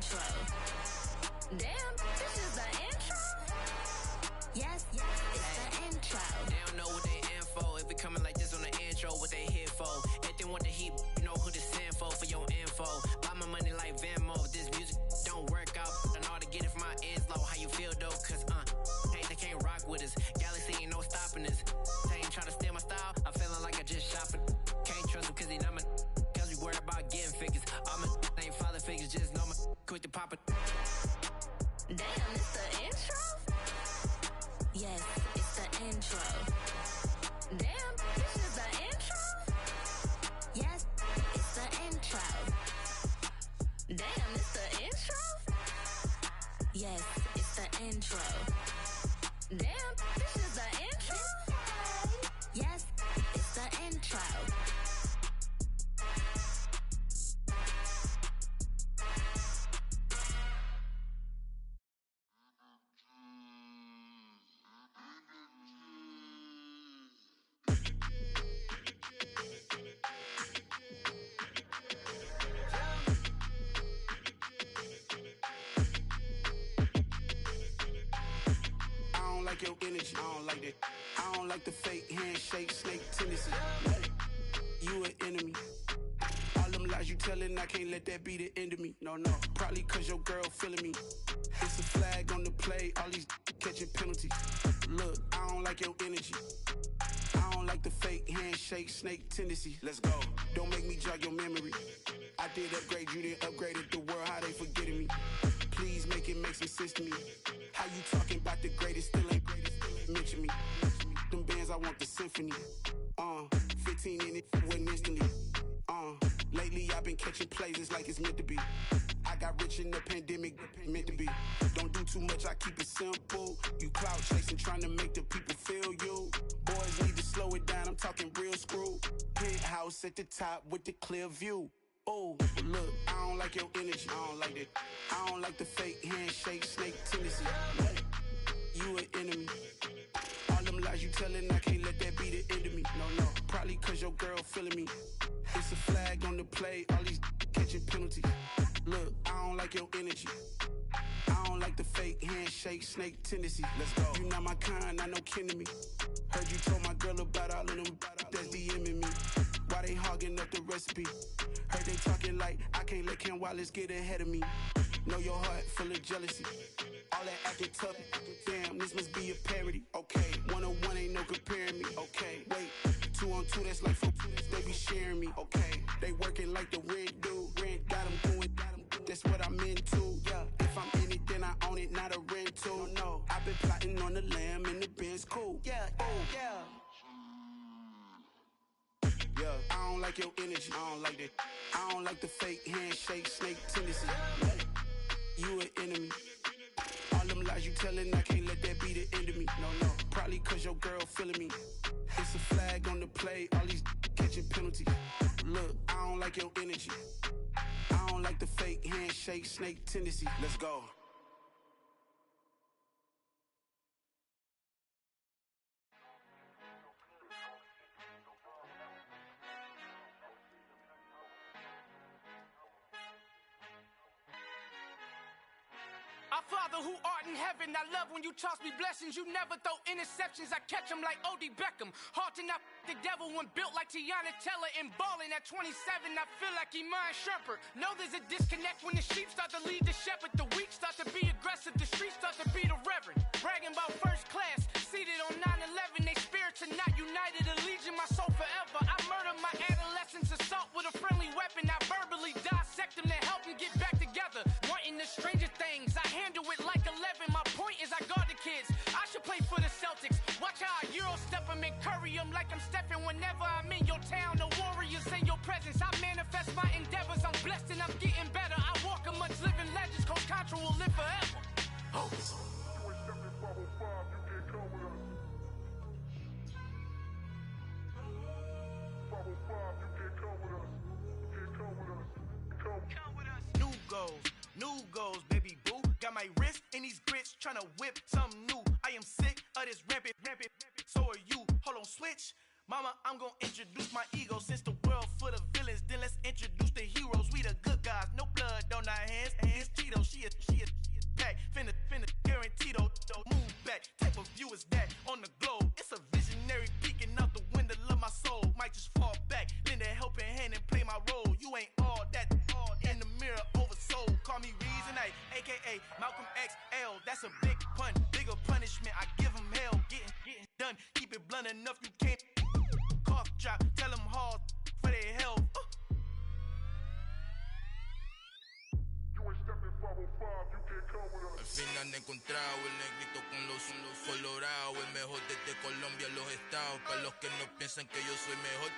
intro. Damn, this is the intro? Yes, it's the intro. They don't know what they in for. If it coming like this on the intro, what they here for? If they want the heat, you know who to send for your info. Buy my money like Venmo. If this music don't work out, I know how to get it from my ends low. How you feel though? Cause hey, they can't rock with us. Galaxy ain't no stopping us. They ain't trying to steal my style. I'm feeling like I just shopping. Can't trust them cause they not my. Cause we worried about getting figures. All my ain't father figures, just know my quick to pop it. Damn, it's the intro? Yes, it's the intro. Damn, this is the intro? Yes, it's the intro. Damn, it's the intro? Yes, it's the intro. Damn, this is the intro? Yes, it's the intro. Your energy, I don't like that. I don't like the fake handshake, snake tendency. You an enemy. All them lies you telling, I can't let that be the end of me. No, probably cause your girl feeling me. It's a flag on the play, all these catching penalties. Look, I don't like your energy. I don't like the fake handshake, snake tendency. Let's go. Don't make me jog your memory. I did upgrade, you didn't upgrade it. The world, how they forgetting me. Please make it make some sense to me. How you talking about the greatest, still ain't mention me. Them bands, I want the symphony. 15 in it, went instantly. Lately I've been catching plays, it's like it's meant to be. I got rich in the pandemic, meant to be. Don't do too much, I keep it simple. You cloud chasing, trying to make the people feel you. Boys need to slow it down, I'm talking real screw. Penthouse at the top with the clear view. Oh, look, I don't like your energy, I don't like that. I don't like the fake handshake, snake tendency. You an enemy. All them lies you telling, I can't let that be the end of me. No, probably cause your girl feeling me. It's a flag on the play, all these catching penalties. Look, I don't like your energy. I don't like the fake handshake, snake tendency. Let's go. You not my kind, not no kin to me. Heard you told my girl about all of them that's DMing me. Why they hogging up the recipe? Heard they talking like I can't let Ken Wallace get ahead of me. Know your heart full of jealousy. All that acting tough, damn, this must be a parody. Okay, 1-on-1 ain't no comparing me. Okay, wait, 2-on-2, that's like 4, they be sharing me. Okay, they working like the rent do. Rent got them doing, that's what I'm into. Yeah, if I'm in it, then I own it, not a rental. No, I've been plotting on the lamb and the Benz cool. Yeah, yeah. Yeah, I don't like your energy, I don't like that. I don't like the fake handshake, snake tendency. You an enemy. All them lies you telling, I can't let that be the end of me. No, probably cause your girl feeling me. It's a flag on the play, all these catching penalties. Look, I don't like your energy. I don't like the fake handshake, snake tendency. Let's go. Our Father who art in heaven, I love when you toss me blessings. You never throw interceptions, I catch them like O.D. Beckham. Hard to not the devil when built like Tiana Teller. And balling at 27, I feel like Iman Shumpert. Know there's a disconnect when the sheep start to lead the shepherd. The weak start to be aggressive, the streets start to be the reverend. Bragging about first class, seated on 9/11. They spirits are not united, a legion, my soul forever. I murder my adolescence, assault with a friendly weapon. I verbally dissect them to help them get back together. Wanting the stranger things, I handle it like 11. My point is I guard the kids. I should play for the Celtics. Watch how I Euro step them and curry them like I'm stepping. Whenever I'm in your town, the warriors in your presence. I manifest my endeavors. I'm blessed and I'm getting better. I walk amongst living legends. Coach Contra will live forever. Oh. New goals, baby boo. Got my wrist in these grits, tryna whip something new. I am sick of this rampant. So are you. Hold on, switch. Mama, I'm gonna introduce my ego. Since the world full of villains, then let's introduce the heroes. We the good guys, no blood on our hands. Tito's Keep it blunt enough, you can't cough drop. Tell them hard for their health. Al fin han encontrado el negrito con los colorados, el mejor desde Colombia, los estados. Para los que no piensan que yo soy mejor,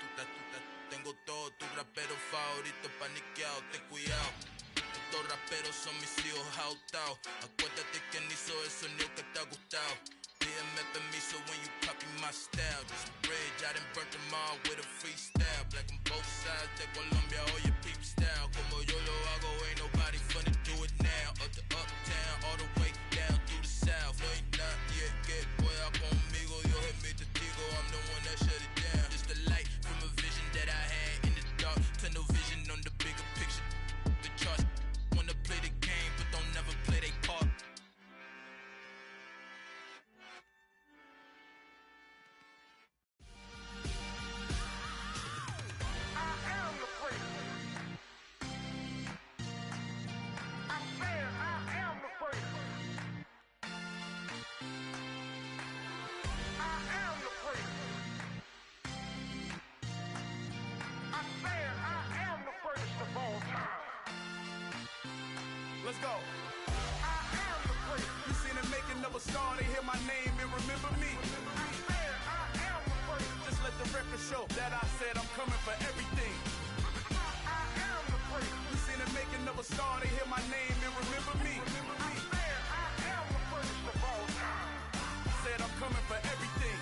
tengo todo, tus raperos favoritos paniqueados, ten cuidado. Estos raperos son mis hijos jautados. Acuérdate que ni hizo el sonido que te ha gustado. Pídeme permiso when you copy my style. This bridge, I done burnt them all with a freestyle. Black on both sides de Colombia, oye peep style. Como yo lo hago, ain't nobody finna do it now. Up to uptown, all the way down through the south. No hay nadie que pueda conmigo, Dios es mi testigo. I'm the one that shut it down. Just the light from a vision that I had in the dark. Tunnel vision on the bigger picture. The charts wanna play the game, but don't never play their part. Let's go. I am the prince. You seen the making of a star, they hear my name and remember me. I am the prince. Just let the record show that I said I'm coming for everything. I am the prince. You seen the making of a star, they hear my name and remember me. I am the prince of all time. Said I'm coming for everything.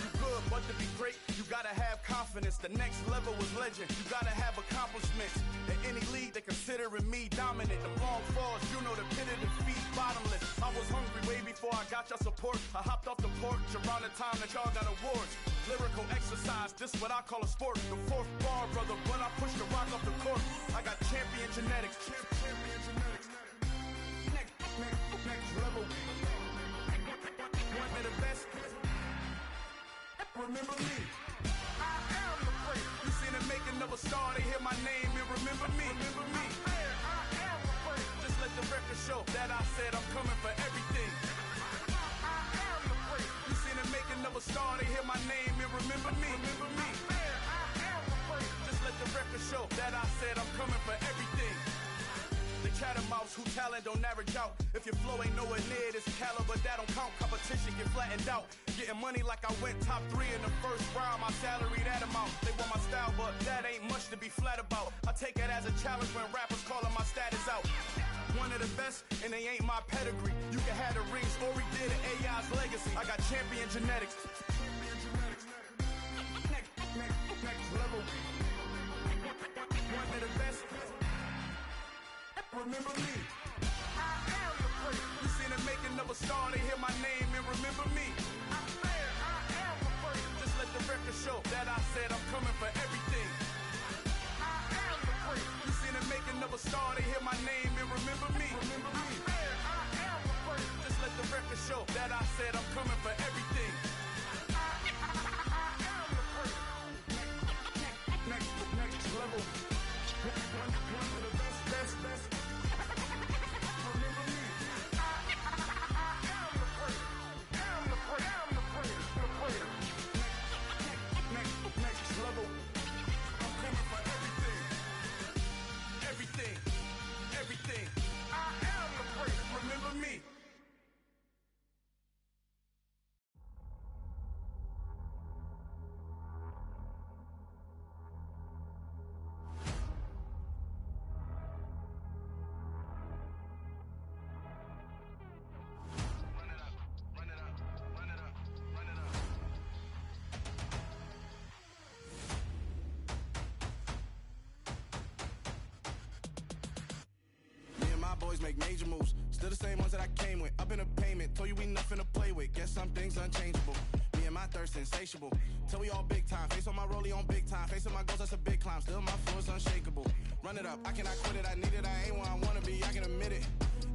You good, but to be great, you gotta have confidence. The next level was legend. You gotta have accomplishments. In any league, they considering me dominant. The long falls, you know the pit of defeat, bottomless. I was hungry way before I got your support. I hopped off the porch around the time that y'all got awards. Lyrical exercise, this what I call a sport. The fourth bar, brother, when I push the rock off the court. I got champion genetics. Champion genetics. Next level. One of the best. Remember me. I am the prince. You seen the making of a star, they hear my name and remember me. Remember me. I am the prince. Just let the record show that I said I'm coming for everything. I am the prince. You seen the making of a star, they hear my name and remember me. Remember me. I am the prince. Just let the record show that I said I'm coming for everything. The catamounts who talent don't average out. If your flow ain't nowhere near this caliber, that don't count. Competition get flattened out. Getting money like I went top 3 in the first round. My salary that amount. They want my style, but that ain't much to be flat about. I take it as a challenge when rappers calling my status out. One of the best, and they ain't my pedigree. You can have the rings, or we did it, AI's legacy. I got champion genetics. Next level. One of the best. Remember me. I am the prince. You seen the making of a star, they hear my name and remember me. I am the prince. Just let the record show that I said I'm coming for everything. I am the prince. You seen the making of a star, they hear my name and remember me. Remember me. I am the prince. Just let the record show that I said I'm coming for everything. I am the prince. Next level. One of the best. Remember me. I am the prince. Am the prince. Next level. I'm coming for everything. Everything. I am the prince. Remember me. Boys make major moves, still the same ones that I came with. Up in a payment, told you we nothing to play with. Guess some things unchangeable. Me and my thirst insatiable. Till we all big time, face on my rollie on big time. Facing my goals, that's a big climb. Still my flow is unshakable. Run it up, I cannot quit it. I need it, I ain't where I wanna be. I can admit it.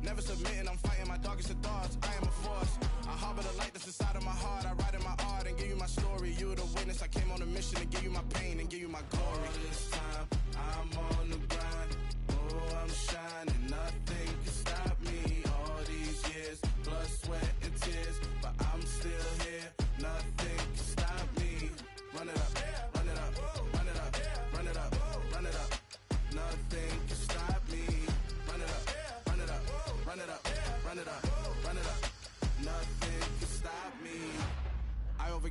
Never submitting, I'm fighting my darkest of thoughts. I am a force. I harbor the light that's inside of my heart. I write in my art and give you my story. You are the witness. I came on a mission to give you my pain and give you my glory. All this time, I'm on the grind. Oh, I'm shining. Nothing can stop me. All these years, blood, sweat, and tears. But I'm still here. Nothing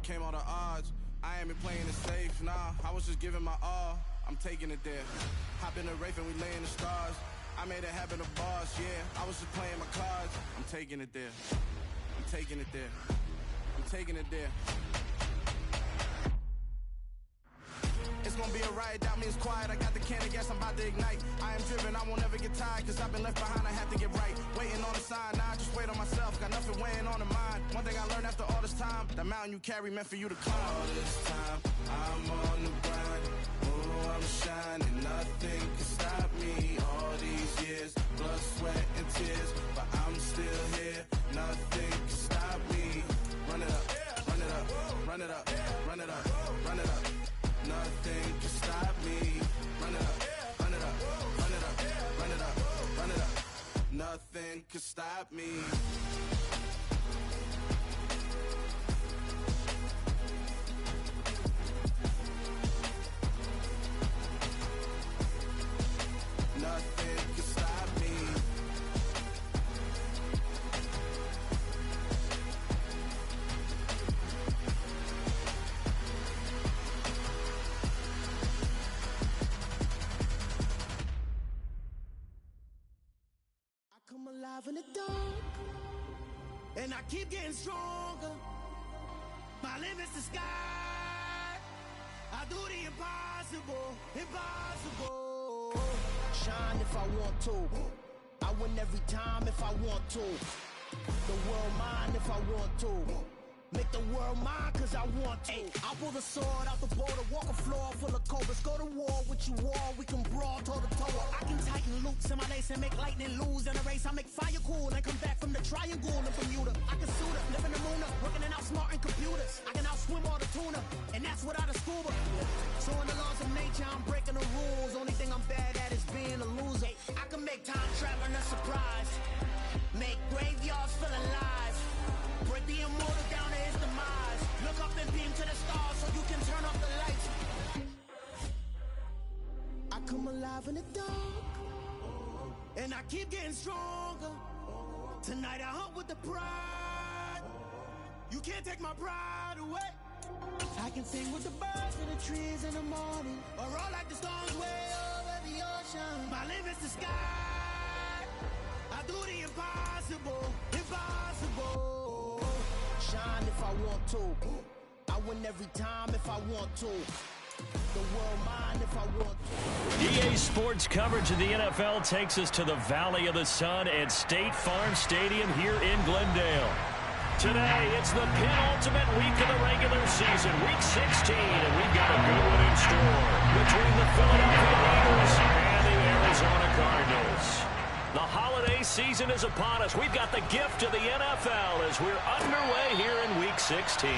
overcame all the odds. I ain't been playing it safe, nah. I was just giving my all. I'm taking it there. Hop in the Wraith and we lay in the stars. I made it happen to boss, yeah. I was just playing my cards. I'm taking it there. I'm taking it there. I'm taking it there. It's gonna be a riot, doubt me it's quiet. I got the can of gas, I'm about to ignite. I am driven, I won't ever get tired, cause I've been left behind, I have to get right. Waiting on the sign, now I just wait on myself. Got nothing weighing on the mind. One thing I learned after all this time, the mountain you carry meant for you to climb. All this time, I'm on the grind. Oh, I'm shining, nothing can stop me. All these years, blood, sweat, and tears, but I'm still here. Nothing can stop me. Run it up, run it up, run it up, run it up, run it up. Nothing can stop me. Run it up, run it up, run it up, run it up, run it up. Nothing can stop me. Nothing can stop me. I'm alive in the dark, and I keep getting stronger. My limit's the sky. I do the impossible, impossible. Shine if I want to. I win every time if I want to. The world mine if I want to. Make the world mine cause I want to. I'll pull the sword out the border, walk a floor full of cobras. Go to war with you all, we can brawl toe to toe. I can tighten loops in my lace and make lightning lose in a race. I make fire cool and come back from the triangle in Bermuda. I can suit up, live in the moon up, working and outsmarting computers. I can outswim all the tuna, and that's without a scuba. So in the laws of nature, I'm breaking the rules. Only thing I'm bad at is being a loser. I can make time traveling a surprise, make graveyards feel alive. Break the immortal down to his demise. Look up and beam to the stars so you can turn off the lights. I come alive in the dark, and I keep getting stronger. Tonight I hunt with the pride. You can't take my pride away. I can sing with the birds in the trees in the morning, or roll like the storms way over the ocean. My limit's the sky. I do the impossible, impossible. Shine if I want to. I win every time if I want to. The world mine if I want to. EA Sports coverage of the NFL takes us to the Valley of the Sun at State Farm Stadium here in Glendale. Today, it's the penultimate week of the regular season, week 16, and we've got a good one in store between the Philadelphia Eagles and the Arizona Cardinals. The holiday season is upon us. We've got the gift of the NFL as we're underway here in Week 16.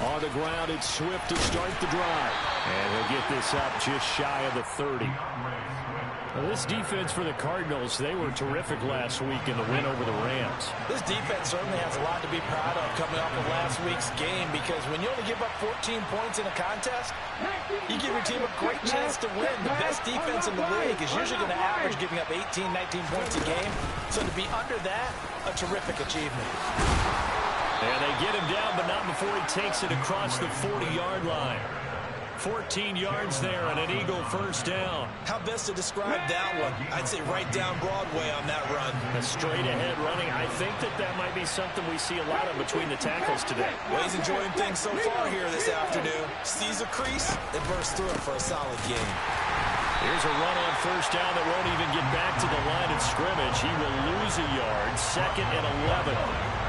On the ground, it's Swift to start the drive. And he'll get this up just shy of the 30. Well, this defense for the Cardinals, they were terrific last week in the win over the Rams. This defense certainly has a lot to be proud of coming off of last week's game, because when you only give up 14 points in a contest, you give your team a great chance to win. The best defense in the league is usually going to average giving up 18, 19 points a game. So to be under that, a terrific achievement. And they get him down, but not before he takes it across the 40-yard line. 14 yards there and an Eagle first down. How best to describe that one? I'd say right down Broadway on that run. A straight-ahead running. I think that might be something we see a lot of between the tackles today. Well, he's enjoying things so far here this afternoon. Sees a crease and bursts through it for a solid game. Here's a run on first down that won't even get back to the line of scrimmage. He will lose a yard. 2nd and 11.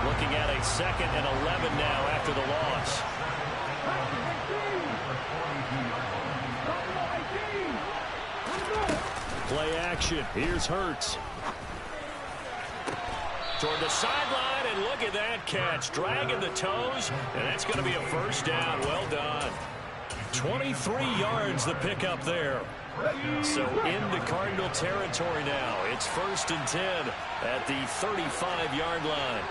Looking at a 2nd and 11 now after the loss. Play action. Here's Hurts. Toward the sideline, and look at that catch. Dragging the toes, and that's going to be a first down. Well done. 23 yards the pickup there. So into Cardinal territory now. It's 1st and 10 at the 35-yard line.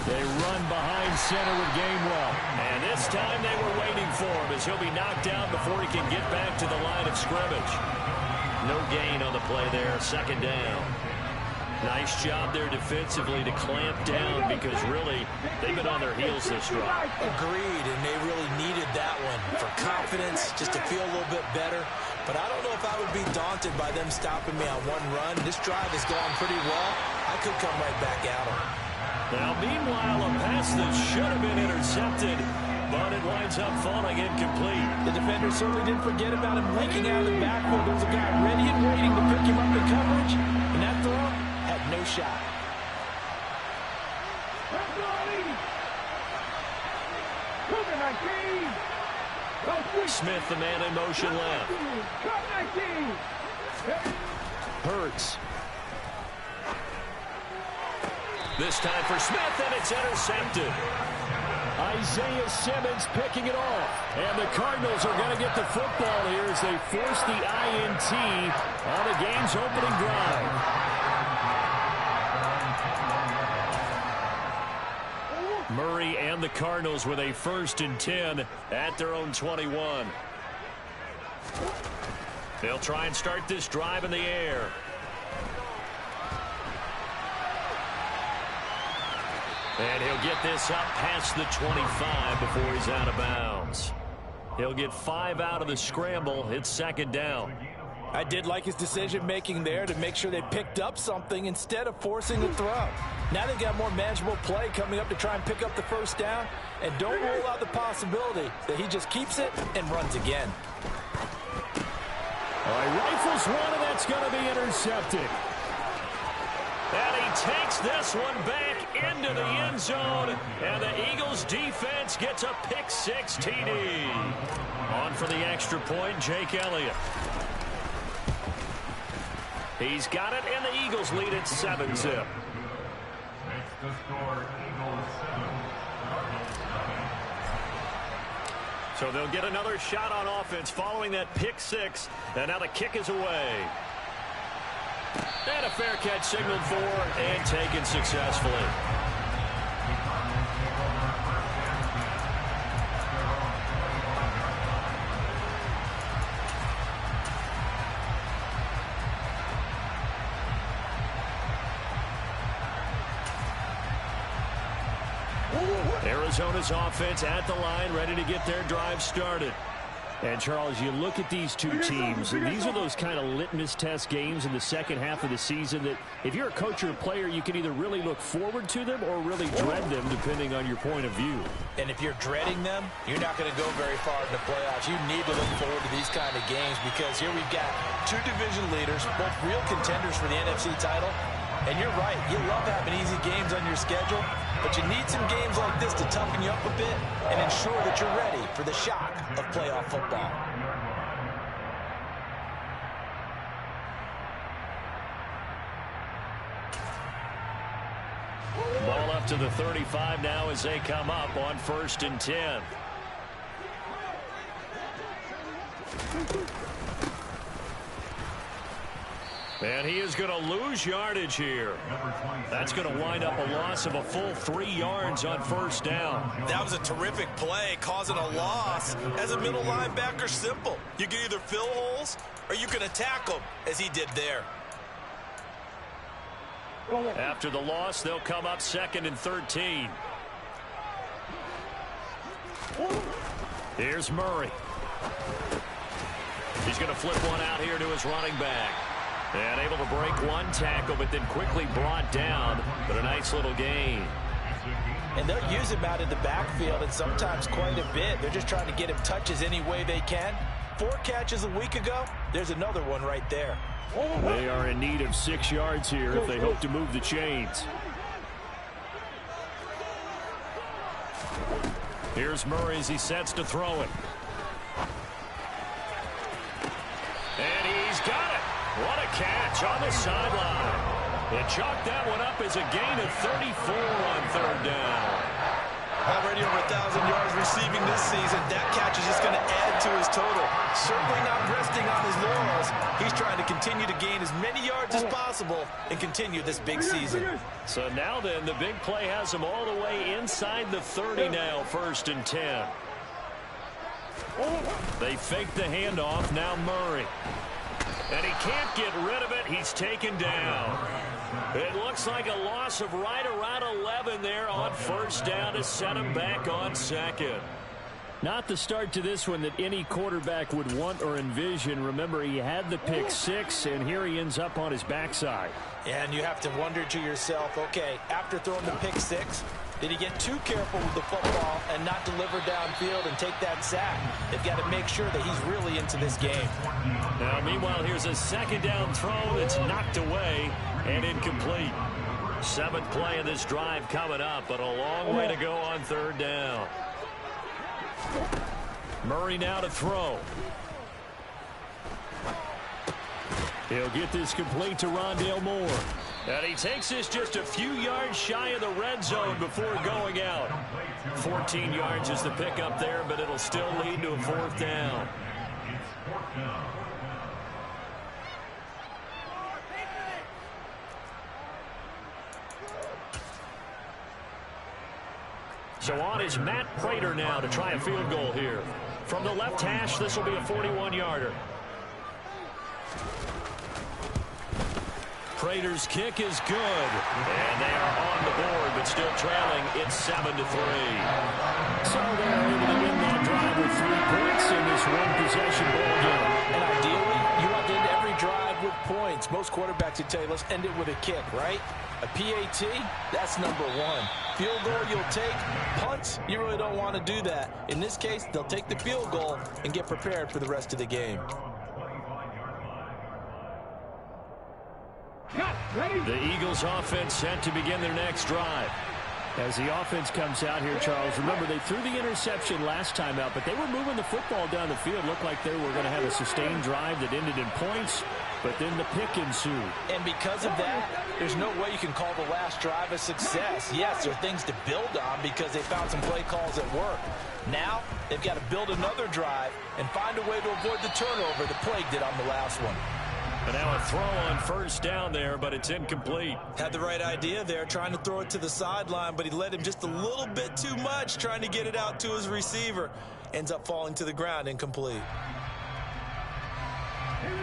They run behind center with Gainwell. And this time they were waiting for him as he'll be knocked down before he can get back to the line of scrimmage. No gain on the play there. 2nd down. Nice job there defensively to clamp down because really they've been on their heels this drive. Agreed, and they really needed that one for confidence, just to feel a little bit better. But I don't know if I would be daunted by them stopping me on one run. This drive has gone pretty well. I could come right back at them. Now, meanwhile, a pass that should have been intercepted, but it winds up falling incomplete. The defender certainly didn't forget about him leaking out of the backfield. There was a guy ready and waiting to pick him up in coverage, and that throw had no shot. Smith, the man in motion left. Hurts. This time for Smith, and it's intercepted. Isaiah Simmons picking it off. And the Cardinals are going to get the football here as they force the INT on the game's opening drive. Murray and the Cardinals with a 1st and 10 at their own 21. They'll try and start this drive in the air. And he'll get this up past the 25 before he's out of bounds. He'll get 5 out of the scramble. It's 2nd down. I did like his decision-making there to make sure they picked up something instead of forcing the throw. Now they've got more manageable play coming up to try and pick up the 1st down. And don't rule out the possibility that he just keeps it and runs again. All right, rifles one, and that's going to be intercepted. And he takes this one back into the end zone. And the Eagles defense gets a pick-6 TD. On for the extra point, Jake Elliott. He's got it, and the Eagles lead it 7-zip. So they'll get another shot on offense following that pick-6. And now the kick is away. And a fair catch signaled for and taken successfully. Arizona's offense at the line, ready to get their drive started. And, Charles, you look at these two teams, and these are those kind of litmus test games in the second half of the season that if you're a coach or a player, you can either really look forward to them or really dread them, depending on your point of view. And if you're dreading them, you're not going to go very far in the playoffs. You need to look forward to these kind of games because here we've got 2 division leaders, both real contenders for the NFC title. And you're right, you love having easy games on your schedule, but you need some games like this to toughen you up a bit and ensure that you're ready for the shock of playoff football. Ball up to the 35 now as they come up on 1st and 10. And he is going to lose yardage here. That's going to wind up a loss of a full 3 yards on 1st down. That was a terrific play, causing a loss. As a middle linebacker, simple. You can either fill holes or you can attack them, as he did there. After the loss, they'll come up 2nd and 13. Here's Murray. He's going to flip one out here to his running back. And able to break one tackle, but then quickly brought down. But a nice little gain. And they'll use him out in the backfield, and sometimes quite a bit. They're just trying to get him touches any way they can. 4 catches a week ago. There's another one right there. They are in need of 6 yards here if they hope to move the chains. Here's Murray as he sets to throw it. And he's got it. What a catch on the sideline. It chalked that one up as a gain of 34 on third down. Already over 1,000 yards receiving this season. That catch is just going to add to his total. Certainly not resting on his laurels. He's trying to continue to gain as many yards as possible and continue this big season. So now then, the big play has him all the way inside the 30 now, 1st and 10. They fake the handoff, now Murray. And he can't get rid of it. He's taken down. It looks like a loss of right around 11 there on 1st down to set him back on 2nd. Not the start to this one that any quarterback would want or envision. Remember, he had the pick 6, and here he ends up on his backside. And you have to wonder to yourself, okay, after throwing the pick 6, did he get too careful with the football and not deliver downfield and take that sack? They've got to make sure that he's really into this game. Now, meanwhile, here's a 2nd down throw that's knocked away and incomplete. 7th play of this drive coming up, but a long way to go on 3rd down. Murray now to throw. He'll get this complete to Rondale Moore. And he takes this just a few yards shy of the red zone before going out. 14 yards is the pickup there, but it'll still lead to a 4th down. So on is Matt Prater now to try a field goal here. From the left hash, this will be a 41-yarder. Prater's kick is good. And they are on the board, but still trailing. It's 7-3. So they're able to win that drive with 3 points in this one-possession ball game. And ideally, you want to end every drive with points. Most quarterbacks would tell you, let's end it with a kick, right? A PAT, that's number 1. Field goal you'll take. Punts, you really don't want to do that. In this case, they'll take the field goal and get prepared for the rest of the game. The Eagles offense set to begin their next drive. As the offense comes out here, Charles, remember they threw the interception last time out, but they were moving the football down the field. Looked like they were going to have a sustained drive that ended in points, but then the pick ensued. And because of that, there's no way you can call the last drive a success. Yes, there are things to build on because they found some play calls at work. Now, they've got to build another drive and find a way to avoid the turnover that plagued it on the last one. And now a throw on 1st down there, but it's incomplete. Had the right idea there, trying to throw it to the sideline, but he led him just a little bit too much, trying to get it out to his receiver. Ends up falling to the ground, incomplete.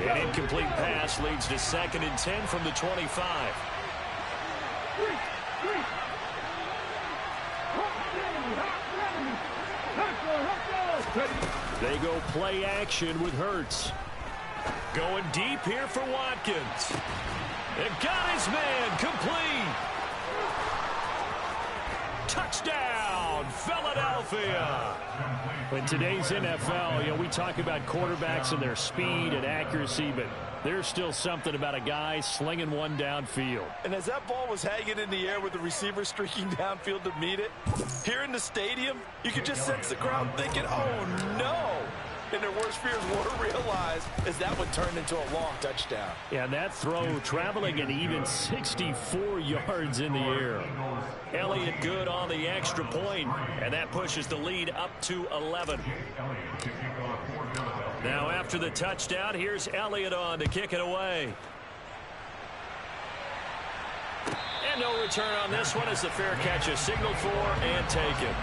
An incomplete pass leads to 2nd and 10 from the 25. They go play action with Hurts. Going deep here for Watkins. And got his man complete. Touchdown, Philadelphia. In today's NFL, we talk about quarterbacks and their speed and accuracy, but there's still something about a guy slinging one downfield. And as that ball was hanging in the air with the receiver streaking downfield to meet it, here in the stadium, you could just sense the crowd thinking, oh, no. And their worst fears were realized as that one turned into a long touchdown. Yeah, that throw traveling an even 64 yards in the air. Elliott good on the extra point, and that pushes the lead up to 11. Now after the touchdown, here's Elliott on to kick it away. And no return on this one as the fair catch is signaled for and taken.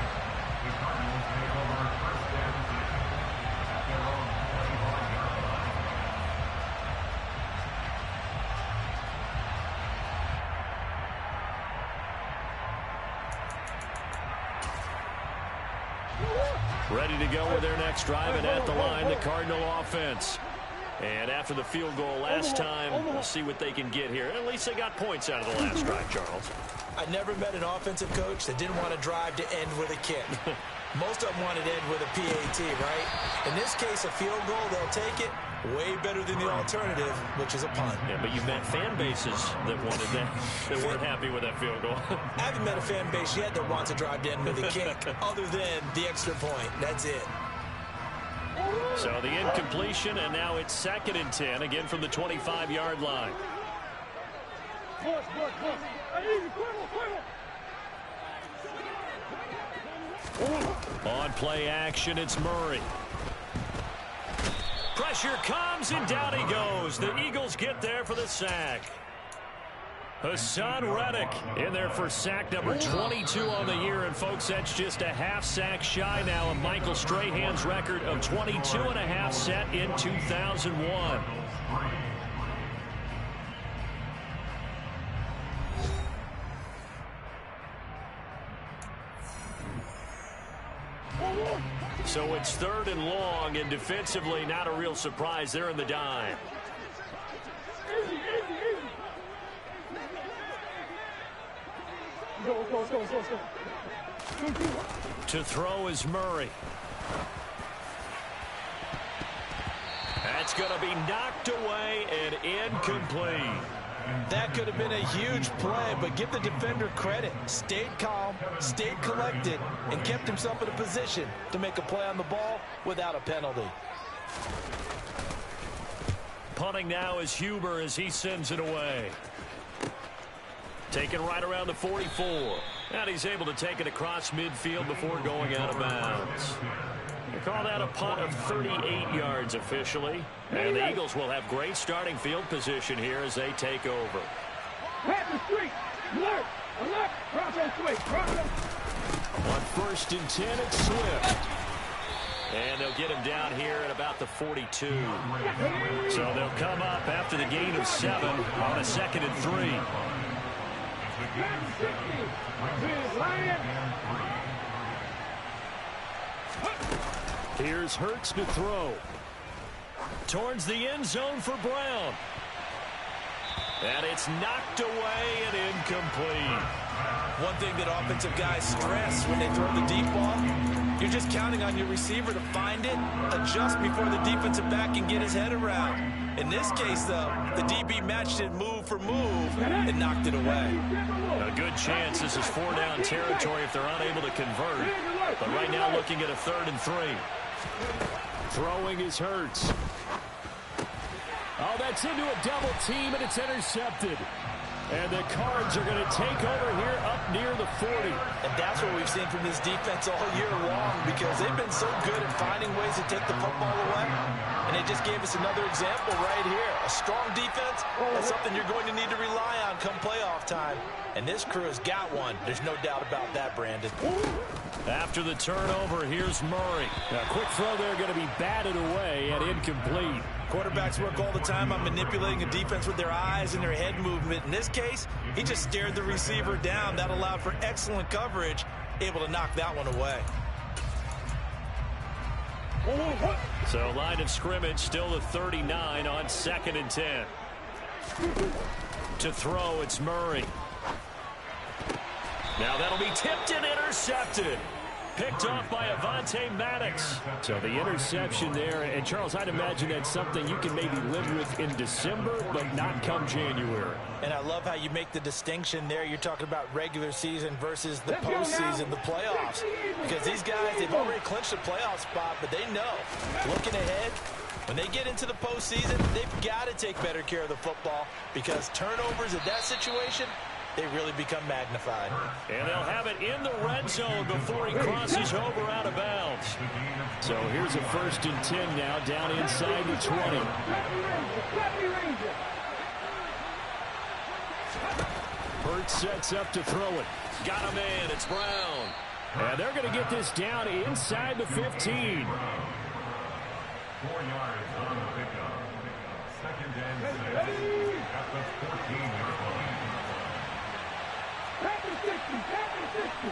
Ready to go with their next drive, and at the line, the Cardinal offense. And after the field goal last time, we'll see what they can get here. At least they got points out of the last drive, Charles. I never met an offensive coach that didn't want to drive to end with a kick. Most of them wanted to end with a PAT, right? In this case, a field goal, they'll take it. Way better than the alternative, which is a punt. Yeah, but you've met fan bases that wanted that, that weren't happy with that field goal. I haven't met a fan base yet that wants to drive to end with a kick, other than the extra point. That's it. So the incompletion, and now it's 2nd and 10, again from the 25-yard line. On play action, it's Murray. Pressure comes, and down he goes. The Eagles get there for the sack. Hassan Reddick in there for sack number 22 on the year. And, folks, that's just a half sack shy now of Michael Strahan's record of 22.5 set in 2001. So it's 3rd and long, and defensively not a real surprise. They're in the dime. To throw is Murray. That's going to be knocked away and incomplete. That could have been a huge play, but give the defender credit. Stayed calm, stayed collected, and kept himself in a position to make a play on the ball without a penalty. Punting now is Huber as he sends it away. Taken right around the 44. And he's able to take it across midfield before going out of bounds. They call that a punt of 38 yards officially. And the Eagles will have great starting field position here as they take over. On 1st and 10, it's Swift. And they'll get him down here at about the 42. So they'll come up after the gain of 7 on a 2nd and 3. Here's Hurts to throw. Towards the end zone for Brown. And it's knocked away and incomplete. One thing that offensive guys stress when they throw the deep ball, you're just counting on your receiver to find it, adjust before the defensive back can get his head around. In this case, though, the DB matched it move for move and knocked it away. A good chance this is 4-down territory if they're unable to convert. But right now looking at a 3rd and 3. Throwing is Hurts. Oh, that's into a double team, and it's intercepted. And the Cards are going to take over here up near the 40. And that's what we've seen from this defense all year long, because they've been so good at finding ways to take the football away. And they just gave us another example right here. A strong defense, that's something you're going to need to rely on come playoff time. And this crew has got one. There's no doubt about that, Brandon. After the turnover, here's Murray. A quick throw there going to be batted away and incomplete. Quarterbacks work all the time on manipulating a defense with their eyes and their head movement. In this case, he just stared the receiver down. That allowed for excellent coverage, able to knock that one away. So line of scrimmage still the 39 on 2nd and 10. To throw, it's Murray. Now that'll be tipped and intercepted. Picked off by Avonte Maddox. So the interception there, and Charles, I'd imagine that's something you can maybe live with in December, but not come January. And I love how you make the distinction there. You're talking about regular season versus the postseason, the playoffs. Because these guys, they've already clinched a playoff spot, but they know, looking ahead, when they get into the postseason, they've got to take better care of the football, because turnovers in that situation, they really become magnified. And they'll have it in the red zone before he crosses over out of bounds. So here's a 1st and 10 now, down inside the 20. Hurts sets up to throw it. Got him in. It's Brown. And they're going to get this down inside the 15. 4 yards on the pickup. 2nd and 6 at the 14-yard line. Back to 60, back to 60.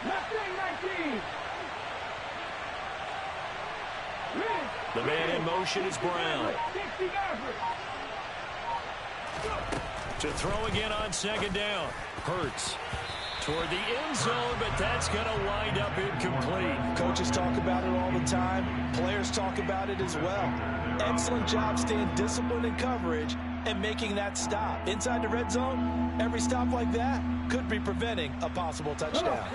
Left wing 19. The man in motion is Brown. To throw again on second down. Hurts toward the end zone, but that's going to wind up incomplete. Coaches talk about it all the time. Players talk about it as well. Excellent job staying disciplined in coverage and making that stop. Inside the red zone, every stop like that could be preventing a possible touchdown.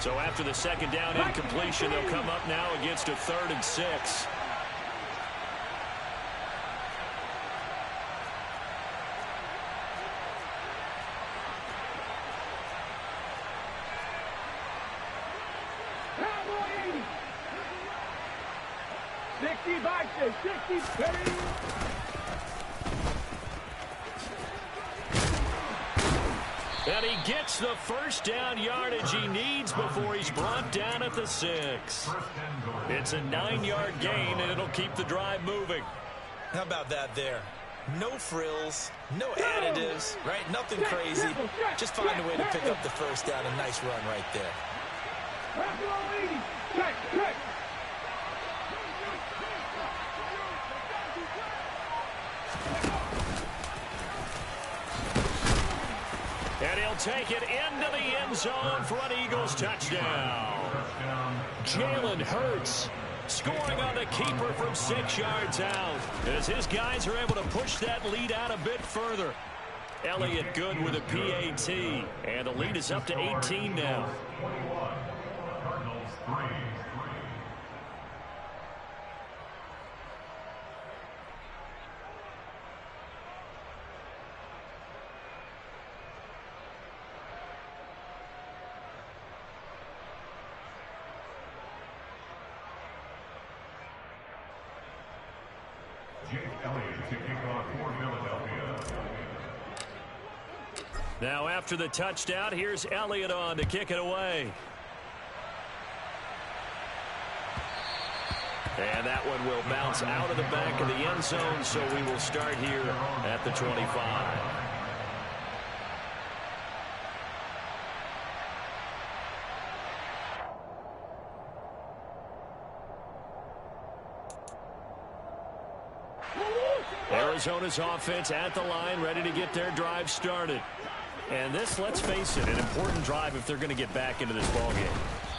So after the second down incompletion, they'll come up now against a 3rd and 6. And he gets the first down yardage he needs before he's brought down at the 6. It's a 9-yard gain, and it'll keep the drive moving. How about that there? No frills, no additives, right? Nothing crazy. Just find a way to pick up the first down. A nice run right there. And he'll take it into the end zone for an Eagles touchdown. Jalen Hurts scoring on the keeper from 6 yards out, as his guys are able to push that lead out a bit further. Elliott good with a PAT, and the lead is up to 18 now. Now after the touchdown, here's Elliott on to kick it away. And that one will bounce out of the back of the end zone, so we will start here at the 25. Arizona's offense at the line, ready to get their drive started. And this, let's face it, an important drive if they're going to get back into this ballgame.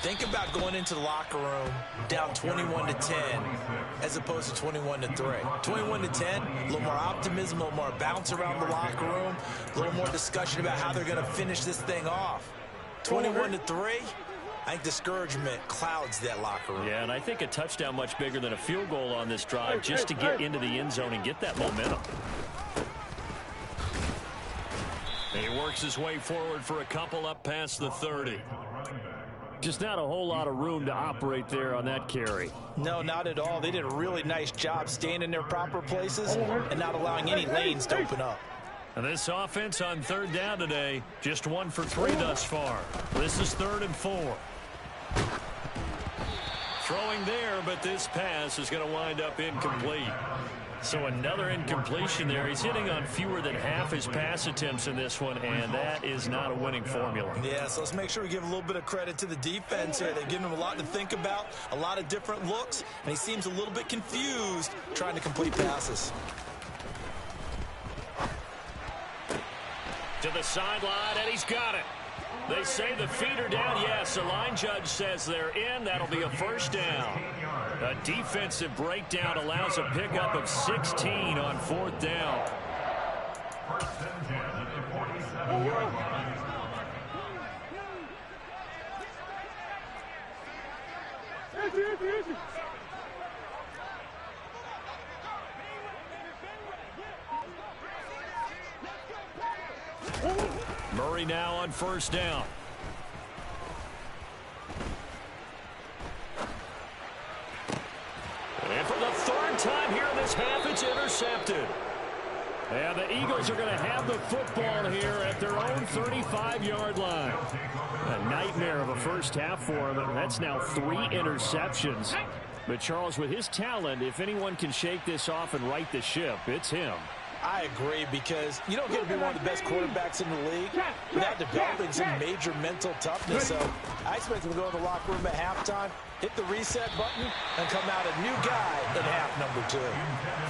Think about going into the locker room down 21-10 as opposed to 21-3. 21-10, a little more optimism, a little more bounce around the locker room, a little more discussion about how they're going to finish this thing off. 21-3, I think discouragement clouds that locker room. Yeah, and I think a touchdown much bigger than a field goal on this drive just to get into the end zone and get that momentum. He works his way forward for a couple up past the 30. Just not a whole lot of room to operate there on that carry. No, not at all. They did a really nice job staying in their proper places and not allowing any lanes to open up. And this offense on 3rd down today, just 1 for 3 thus far. This is 3rd and 4. Throwing there, but this pass is going to wind up incomplete. So another incompletion there. He's hitting on fewer than half his pass attempts in this one, and that is not a winning formula. Yeah, so let's make sure we give a little bit of credit to the defense here. They've given him a lot to think about, a lot of different looks, and he seems a little bit confused trying to complete passes. To the sideline, and he's got it. They say the feet are down. Yes, the line judge says they're in. That'll be a first down. A defensive breakdown allows a pickup of 16 on 4th down. Murray now on 1st down. And for the 3rd time here in this half, it's intercepted. And the Eagles are going to have the football here at their own 35-yard line. A nightmare of a first half for him, and that's now 3 interceptions. But Charles, with his talent, if anyone can shake this off and right the ship, it's him. I agree, because you don't get to be one of the best quarterbacks in the league without developing some major mental toughness. So I expect him to go in the locker room at halftime, hit the reset button, and come out a new guy in half number 2.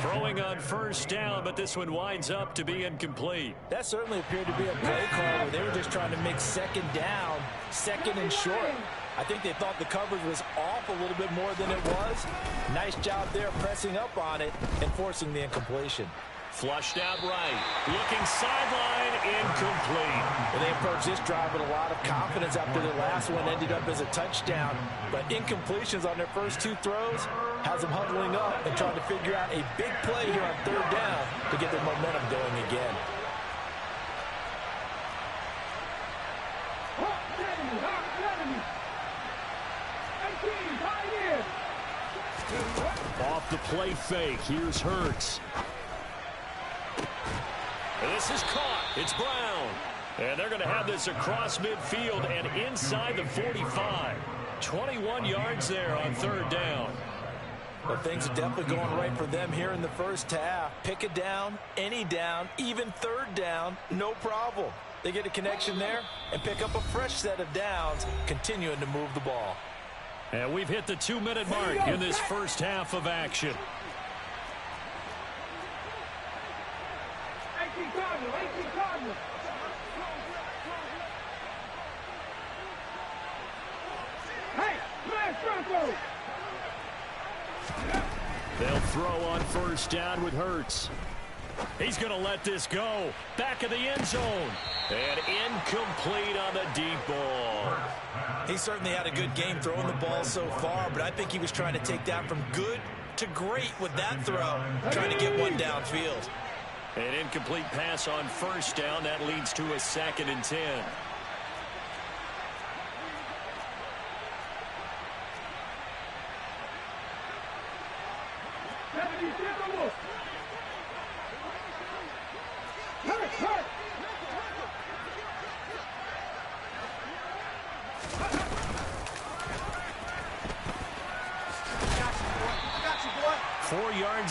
Throwing on first down, but this one winds up to be incomplete. That certainly appeared to be a play call where they were just trying to make second down, second and short. I think they thought the coverage was off a little bit more than it was. Nice job there pressing up on it and forcing the incompletion. Flushed out right. Looking sideline, incomplete. Well, they approached this drive with a lot of confidence after their last one ended up as a touchdown. But incompletions on their first 2 throws has them huddling up and trying to figure out a big play here on third down to get their momentum going again. Off the play fake, here's Hurts. And this is caught. It's Brown. And they're going to have this across midfield and inside the 45. 21 yards there on third down. Well, things are definitely going right for them here in the first half. Pick a down, any down, even third down, no problem. They get a connection there and pick up a fresh set of downs, continuing to move the ball. And we've hit the 2-minute mark in this first half of action. They'll throw on first down with Hurts. He's going to let this go. Back of the end zone. And incomplete on the deep ball. He certainly had a good game throwing the ball so far, but I think he was trying to take that from good to great with that throw, trying to get one downfield. An incomplete pass on first down. That leads to a 2nd and 10.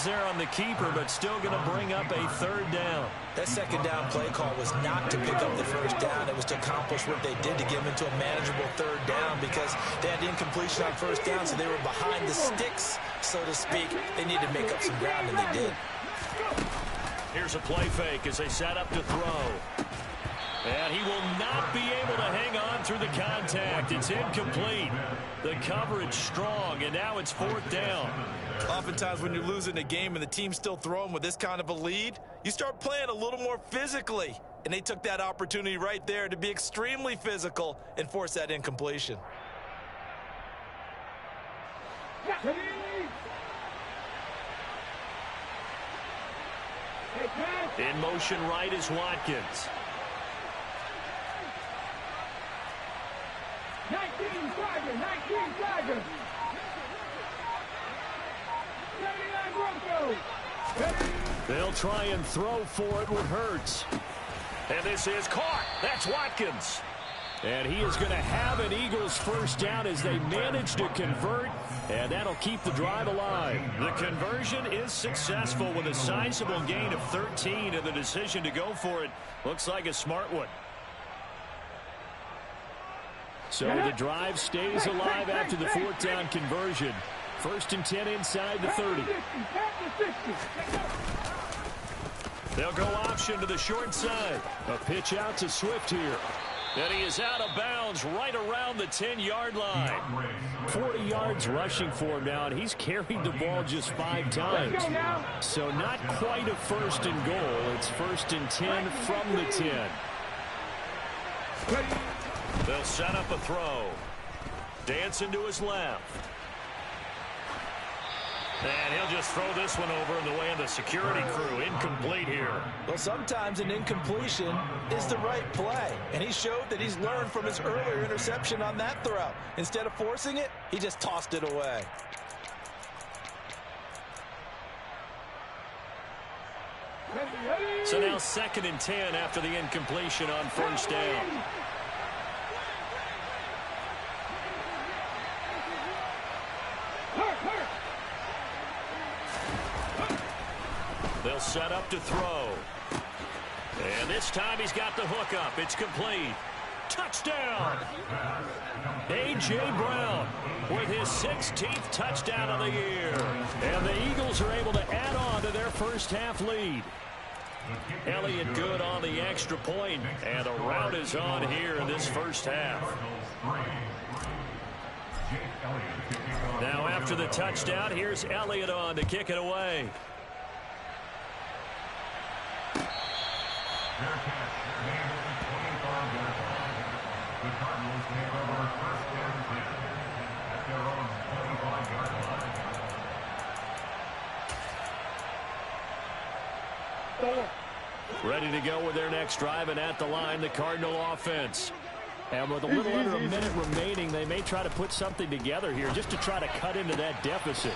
There on the keeper, but still going to bring up a third down. That second down play call was not to pick up the first down. It was to accomplish what they did to get them into a manageable third down, because they had incompletion on first down, so they were behind the sticks, so to speak. They needed to make up some ground, and they did. Here's a play fake as they set up to throw. And he will not be able to hang on through the contact. It's incomplete. The coverage strong, and now it's 4th down. Oftentimes when you're losing a game and the team's still throwing with this kind of a lead, you start playing a little more physically. And they took that opportunity right there to be extremely physical and force that incompletion. In motion right is Watkins. 19 Tiger. They'll try and throw for it with Hurts. And this is caught. That's Watkins. And he is going to have an Eagles first down as they manage to convert, and that'll keep the drive alive. The conversion is successful with a sizable gain of 13, and the decision to go for it looks like a smart one. So the drive stays alive after the 4th down conversion. 1st and 10 inside the 30. They'll go option to the short side. A pitch out to Swift here. And he is out of bounds right around the 10-yard line. 40 yards rushing for him now, and he's carried the ball just 5 times. So not quite a 1st and goal. It's 1st and 10 from the 10. They'll set up a throw. Dancing to his left. And he'll just throw this one over in the way of the security crew. Incomplete here. Well, sometimes an incompletion is the right play. And he showed that he's learned from his earlier interception on that throw. Instead of forcing it, he just tossed it away. So now 2nd and 10 after the incompletion on first down. They'll He'll set up to throw. And this time he's got the hook up. It's complete. Touchdown! A.J. Brown with his 16th touchdown of the year. And the Eagles are able to add on to their first half lead. Elliott good on the extra point, and a rout is on here in this first half. Now after the touchdown, here's Elliott on to kick it away. The Cardinals take over first and 10 at their own 25-yard line. Ready to go with their next drive, and at the line, the Cardinal offense. And with a little under a minute remaining, they may try to put something together here just to try to cut into that deficit.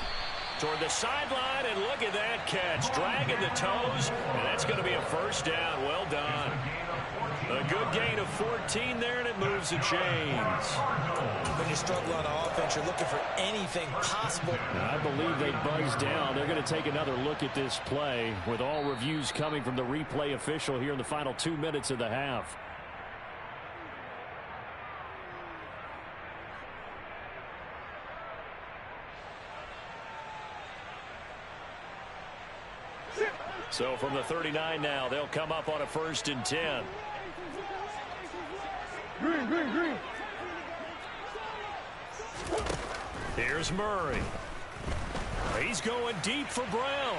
Toward the sideline, and look at that catch. Dragging the toes, and that's going to be a first down. Well done. A good gain of 14 there, and it moves the chains. When you struggle on offense, you're looking for anything possible. I believe they buzzed down. They're going to take another look at this play with all reviews coming from the replay official here in the final 2 minutes of the half. So from the 39 now, they'll come up on a 1st and 10. Green. Here's Murray. He's going deep for Brown.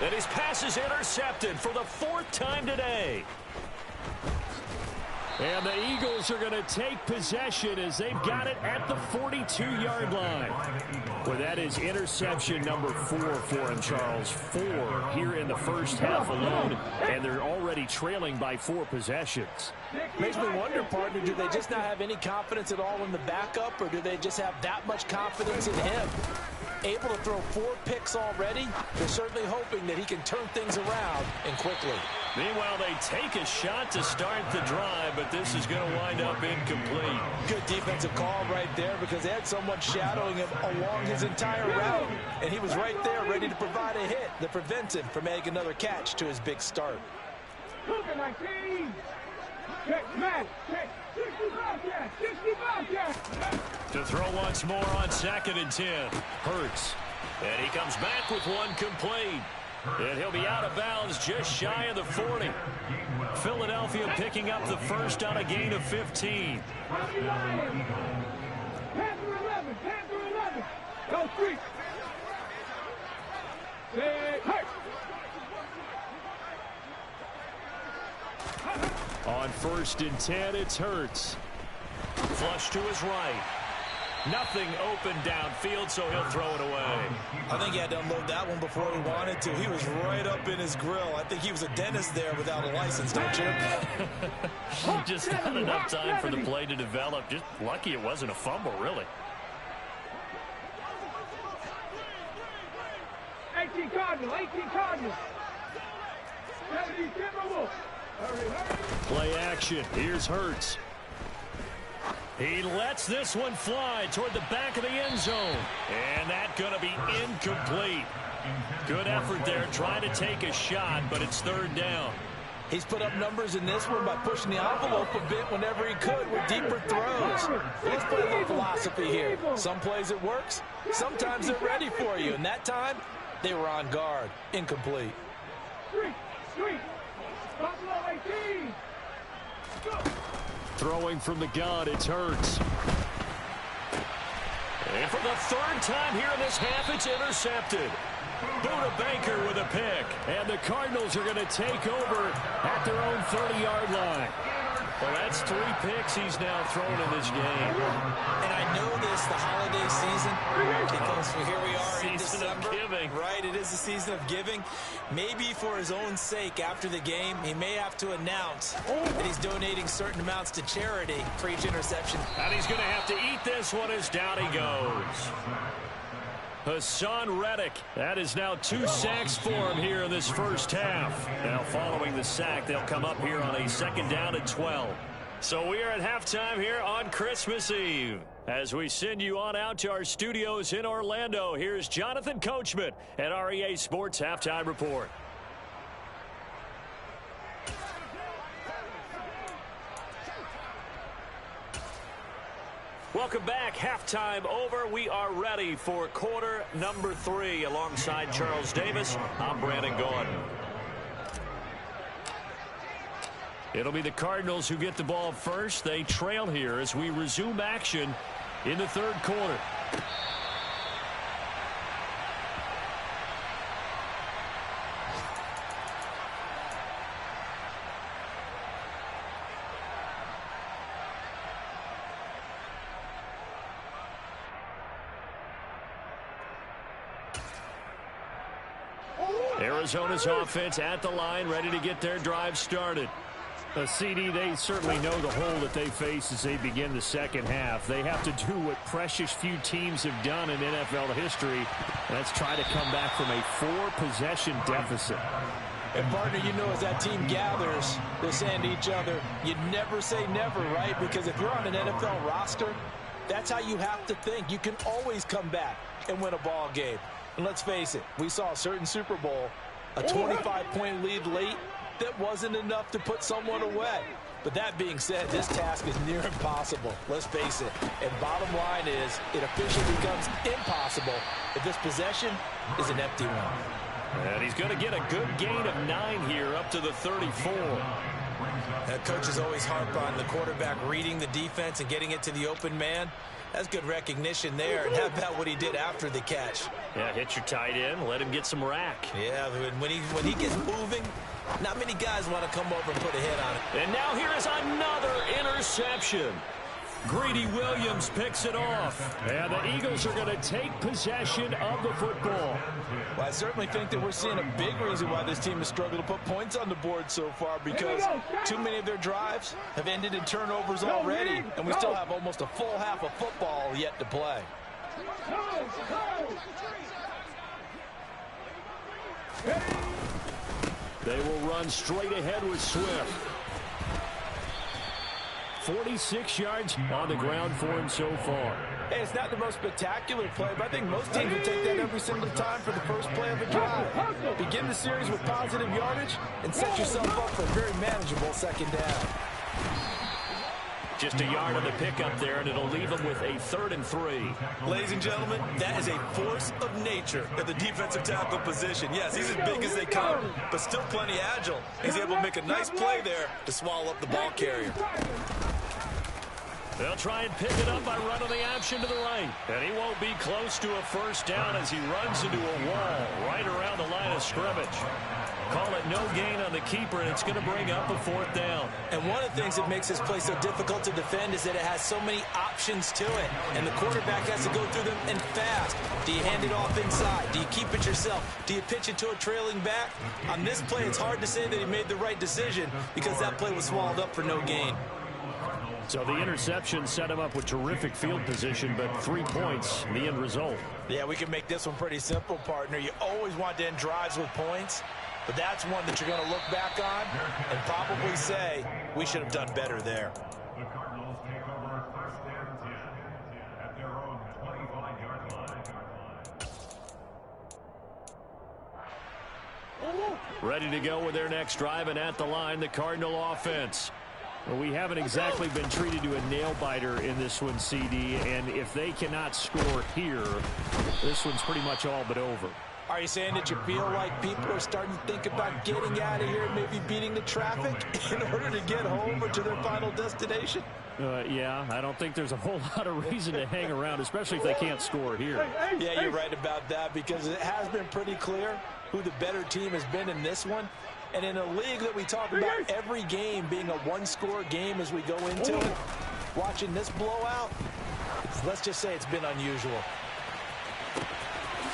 And his pass is intercepted for the 4th time today. And the Eagles are going to take possession as they've got it at the 42-yard line. Well, that is interception number 4 for him, Charles. 4 here in the first half alone, and they're already trailing by 4 possessions. Makes me wonder, partner, do they just not have any confidence at all in the backup, or do they just have that much confidence in him? Able to throw 4 picks already, they're certainly hoping that he can turn things around and quickly. Meanwhile, they take a shot to start the drive, but this is going to wind up incomplete. Good defensive call right there because they had someone shadowing him along his entire route, and he was right there ready to provide a hit that prevents him from making another catch to his big start. Look at 19. Check, man. Check. 65 yards. To throw once more on 2nd and 10. Hurts. And he comes back with one complete. And he'll be out of bounds just shy of the 40. Philadelphia picking up the first on a gain of 15. Panther 11. Panther 11. Go 3. Say, hey. On 1st and 10, it's Hurts. Flush to his right. Nothing open downfield, so he'll throw it away. I think he had to unload that one before he wanted to. He was right up in his grill. I think he was a dentist there without a license, don't you? Just not enough time for the play to develop. Just lucky it wasn't a fumble, really. 18 Cardinals. 17 Timberwolves. Hurry. Play action. Here's Hurts. He lets this one fly toward the back of the end zone. And that's going to be incomplete. Good effort there trying to take a shot, but it's 3rd down. He's put up numbers in this one by pushing the envelope a bit whenever he could with deeper throws. Let's play a little philosophy here. Some plays it works. Sometimes they're ready for you. And that time, they were on guard. Incomplete. 3. Buffalo 18. Go. Throwing from the gun, it's Hurts. And for the 3rd time here in this half, it's intercepted. Buda Baker with a pick. And the Cardinals are going to take over at their own 30-yard line. Well, that's 3 picks he's now thrown in this game. And I know this, the holiday season, because here we are in December. Season of giving. Right, it is the season of giving. Maybe for his own sake after the game, he may have to announce that he's donating certain amounts to charity for each interception. And he's going to have to eat this one as down he goes. Hassan Reddick, that is now 2 sacks for him here in this first half. Now following the sack, they'll come up here on a 2nd down and 12. So we are at halftime here on Christmas Eve. As we send you on out to our studios in Orlando, here's Jonathan Coachman at REA Sports Halftime Report. Welcome back. Halftime over. We are ready for quarter number 3. Alongside Charles Davis, I'm Brandon Gordon. It'll be the Cardinals who get the ball first. They trail here as we resume action in the third quarter. Arizona's offense at the line, ready to get their drive started. CD, they certainly know the hole that they face as they begin the second half. They have to do what precious few teams have done in NFL history, and that's try to come back from a 4-possession deficit. And, partner, you know, as that team gathers, they're saying to each other, you never say never, right? Because if you're on an NFL roster, that's how you have to think. You can always come back and win a ball game. And let's face it, we saw a certain Super Bowl, a 25-point lead late, that wasn't enough to put someone away. But that being said, this task is near impossible. Let's face it. And bottom line is, it officially becomes impossible if this possession is an empty one. And he's going to get a good gain of 9 here up to the 34. Coaches always harp on the quarterback reading the defense and getting it to the open man. That's good recognition there. And how about what he did after the catch? Yeah, hit your tight end, let him get some rack. Yeah, when he gets moving, not many guys want to come over and put a hit on it. And now here is another interception. Greedy Williams picks it off. And the Eagles are going to take possession of the football. Well, I certainly think that we're seeing a big reason why this team has struggled to put points on the board so far, because too many of their drives have ended in turnovers already, and we still have almost a full half of football yet to play. They will run straight ahead with Swift. 46 yards on the ground for him so far. Hey, it's not the most spectacular play, but I think most teams will take that every single time for the first play of a drive. Begin the series with positive yardage and set yourself up for a very manageable second down. Just a yard on the pickup there, and it'll leave them with a 3rd and 3. Ladies and gentlemen, that is a force of nature at the defensive tackle position. Yes, he's as big as they come, but still plenty agile. He's able to make a nice play there to swallow up the ball carrier. They'll try and pick it up by running the option to the right. And he won't be close to a first down as he runs into a wall right around the line of scrimmage. Call it no gain on the keeper, and it's going to bring up a 4th down. And one of the things that makes this play so difficult to defend is that it has so many options to it. And the quarterback has to go through them and fast. Do you hand it off inside? Do you keep it yourself? Do you pitch it to a trailing back? On this play, it's hard to say that he made the right decision because that play was swallowed up for no gain. So the interception set him up with terrific field position, but 3 points, the end result. Yeah, we can make this one pretty simple, partner. You always want to end drives with points, but that's one that you're going to look back on and probably say, we should have done better there. The Cardinals take over 1st and 10 at their own 25-yard line. Ready to go with their next drive, and at the line, the Cardinal offense. Well, we haven't exactly been treated to a nail-biter in this one, CD, and if they cannot score here, this one's pretty much all but over. Are you saying that you feel like people are starting to think about getting out of here and maybe beating the traffic in order to get home or to their final destination? Yeah, I don't think there's a whole lot of reason to hang around, especially if they can't score here. Yeah, you're right about that, because it has been pretty clear who the better team has been in this one. And in a league that we talk about every game being a one-score game as we go into it, watching this blowout, let's just say it's been unusual.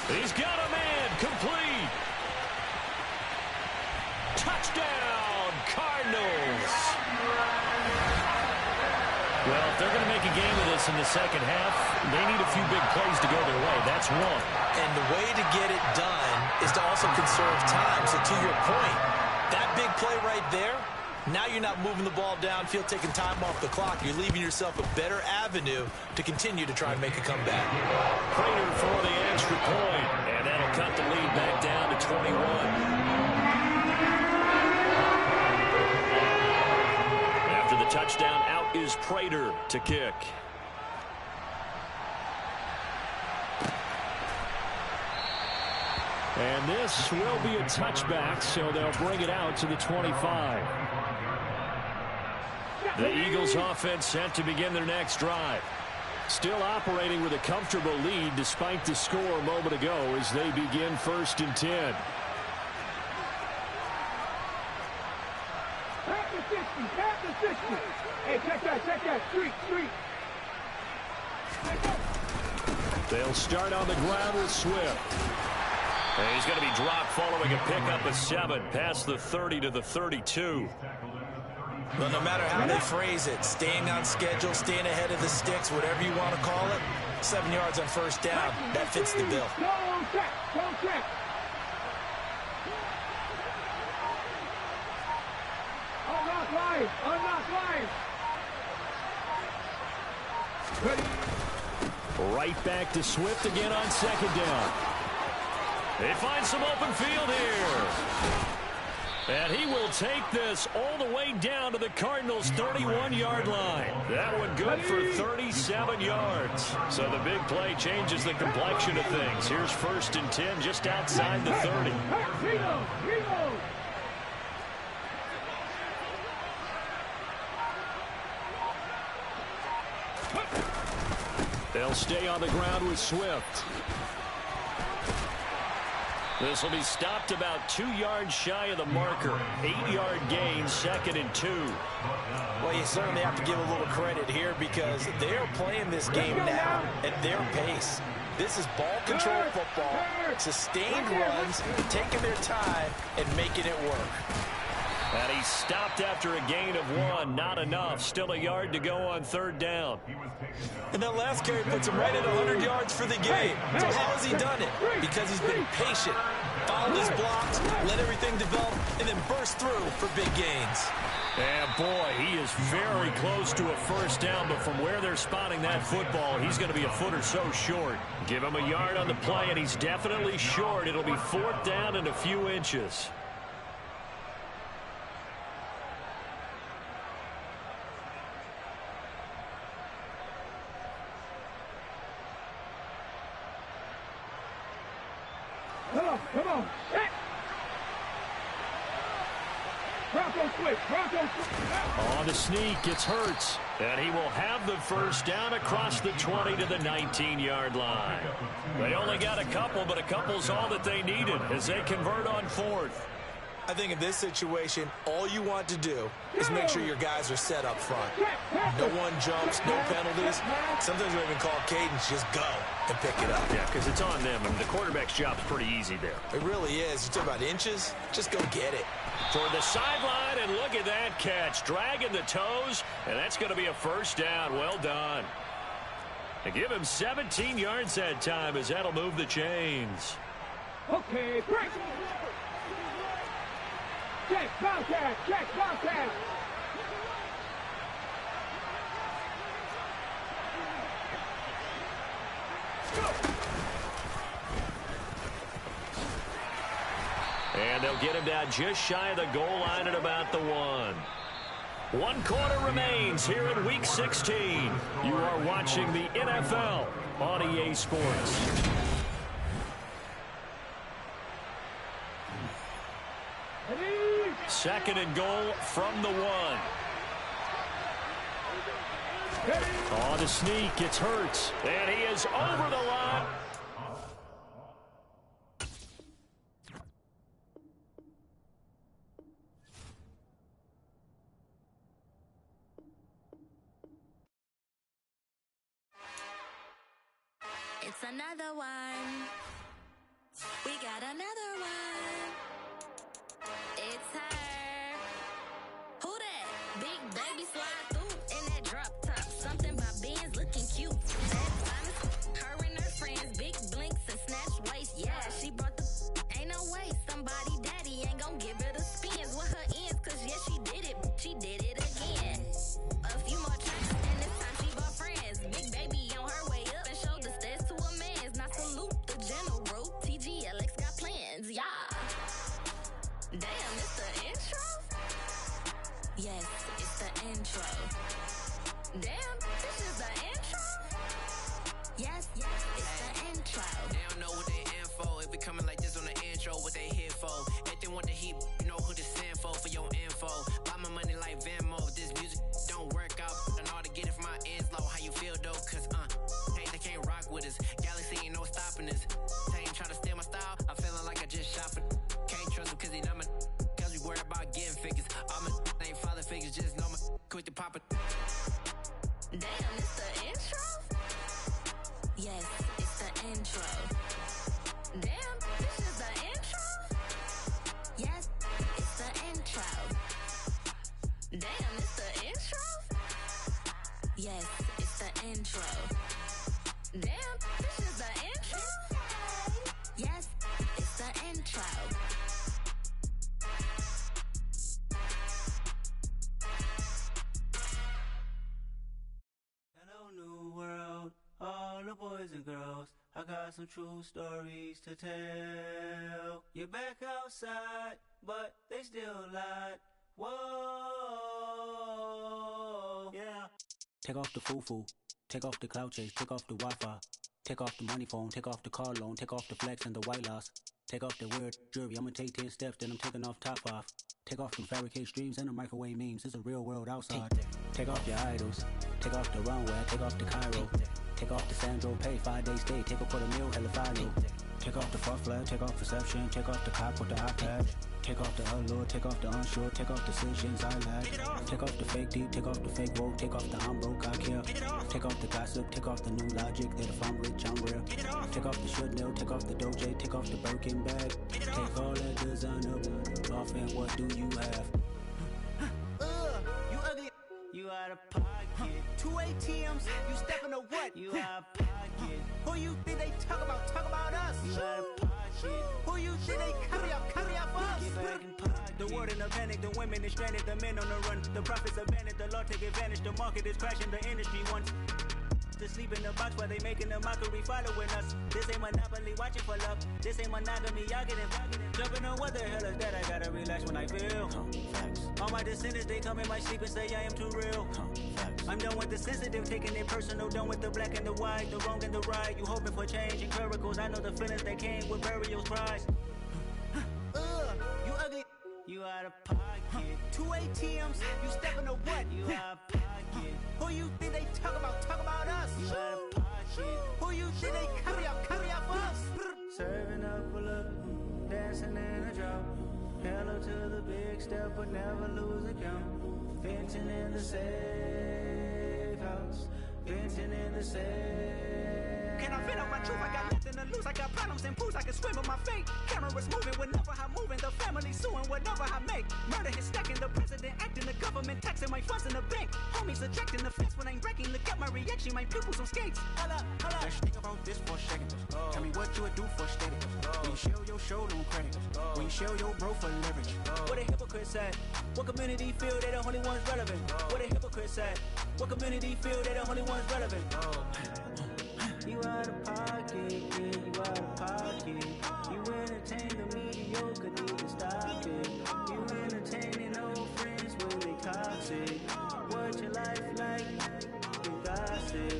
He's got a man, complete. Touchdown, Cardinals. Well, if they're going to make a game of this in the second half, they need a few big plays to go their way. That's one. And the way to get it done is to also conserve time. So to your point, that big play right there, Now you're not moving the ball downfield, taking time off the clock. You're leaving yourself a better avenue to continue to try and make a comeback. Prater for the extra point, and that'll cut the lead back down to 21. After the touchdown, out is Prater to kick. And this will be a touchback, so they'll bring it out to the 25. The Eagles offense set to begin their next drive. Still operating with a comfortable lead despite the score a moment ago as they begin 1st and 10. Back to 60, back to 60. Hey, check that, street. They'll start on the ground with Swift. And he's going to be dropped following a pickup of 7 past the 30 to the 32. Well, no matter how they phrase it, staying on schedule, staying ahead of the sticks, whatever you want to call it, 7 yards on 1st down, that fits the bill. Don't check. Unlock line. Ready. Right back to Swift again on 2nd down. They find some open field here. And he will take this all the way down to the Cardinals' 31-yard line. That one good for 37 yards. So the big play changes the complexion of things. Here's 1st and 10 just outside the 30. They'll stay on the ground with Swift. This will be stopped about 2 yards shy of the marker. 8-yard gain, 2nd and 2. Well, you certainly have to give a little credit here because they're playing this game now at their pace. This is ball control football, sustained runs, taking their time and making it work. And he stopped after a gain of 1. Not enough. Still a yard to go on 3rd down. And that last carry puts him right at 100 yards for the game. So how has he done it? Because he's been patient, followed his blocks, let everything develop, and then burst through for big gains. And boy, he is very close to a 1st down, but from where they're spotting that football, he's going to be a foot or so short. Give him a yard on the play, and he's definitely short. It'll be 4th down and a few inches. Come on. Set. Bronco switch. On the sneak, it's Hurts. And he will have the 1st down across the 20 to the 19-yard line. They only got a couple, but a couple's all that they needed as they convert on 4th. I think in this situation, all you want to do is make sure your guys are set up front. No one jumps, no penalties. Sometimes we even call cadence, just go and pick it up. Yeah, because it's on them. I mean, the quarterback's job's pretty easy there. It really is. You talk about inches, just go get it. Toward the sideline, and look at that catch. Dragging the toes, and that's going to be a 1st down. Well done. And give him 17 yards that time as that'll move the chains. Okay, break. Check, Bobcat. And they'll get him down just shy of the goal line at about the 1. 1 quarter remains here in Week 16. You are watching the NFL on EA Sports. Second and goal from the 1. On the sneak, it's Hurts. And he is over the line. It's another one. We got another one. It's her. Who that? Big baby slide through in that drop top. Something about Benz looking cute. Her and her friends, big blinks and snatch waist. Yeah, she brought the ain't no way. Somebody daddy ain't gon' give her the spins with her ends. Cause yeah, she did it. with the papa. Damn, it's the intro? Yes, it's the intro. Damn, this is the intro? Yes, it's the intro. Damn, it's the intro? Yes, it's the intro. Damn, this is the intro? Yes, it's the intro. Hello, new world, all the boys and girls. I got some true stories to tell. You're back outside, but they still lied. Whoa, yeah. Take off the foo-foo, take off the cloud chase, take off the Wi-Fi, take off the money phone, take off the car loan, take off the flex and the white loss, take off the weird jewelry. I'ma take 10 steps, then I'm taking off top 5. Take off them fabricated streams and the microwave memes. It's a real world outside. Take off your idols, take off the runway, take off the Cairo, take off the Sandro Pay, 5-day stay, take a $250,000, hella follow. Take off the far flag, take off perception, take off the cop with the iPad. Take off the allure, take off the unsure, take off decisions I lack. Take off the fake deep, take off the fake woke, take off the I'm broke, I care. Take off the gossip, take off the new logic that if I'm rich, I'm real. Take off the should know, take off the Doja, take off the Birkin bag. Take all that designer off and what do you have? You ugly. You out of pocket. 2 ATMs, you stepping to what? You out of pocket. Who you think they talk about? Talk about us. You out of pocket. Who you think they carry out for us? Get back in pocket. The world in a panic, the women is stranded, the men on the run. The profits abandoned, the law take advantage. The market is crashing, the industry wants to sleep in the box while they making a mockery following us. This ain't Monopoly, watching for love. This ain't monogamy, y'all getting jumping on what the hell is that? I gotta relax when I feel. All my descendants, they come in my sleep and say I am too real. I'm done with the sensitive, taking it personal. Done with the black and the white, the wrong and the right. You hoping for change and miracles. I know the feelings that came with burials, cries. You ugly. You out of pocket. 2 ATMs, you stepping to what? You out of pocket. Who you think they talk about? Talk about us. You out of pocket. Who you think they carry out for us? Serving up a look, dancing in a drop. Hello to the big step, but never lose a count. Venting in the safe house. Venting in the safe. Can I vent out my truth? I got nothing to lose. I got problems and booze. I can swim with my fate. Cameras moving whenever I'm moving. The family suing whatever I make. Murder is stacking. The president acting. The government taxing my funds in the bank. Homies attracting the fence when I'm breaking. Look at my reaction. My pupils on skates. Holla, holla. Let's think about this for a second. Tell me what you would do for steady. When you show your show on credit. When you show your bro for leverage. What a hypocrite said. What community feel they the only ones relevant? What a hypocrite said. What community feel they the only ones relevant? You out of pocket, yeah, you out of pocket. You entertain the mediocre, need to stop it. You entertaining old friends when they toxic. What your life like? You gossip.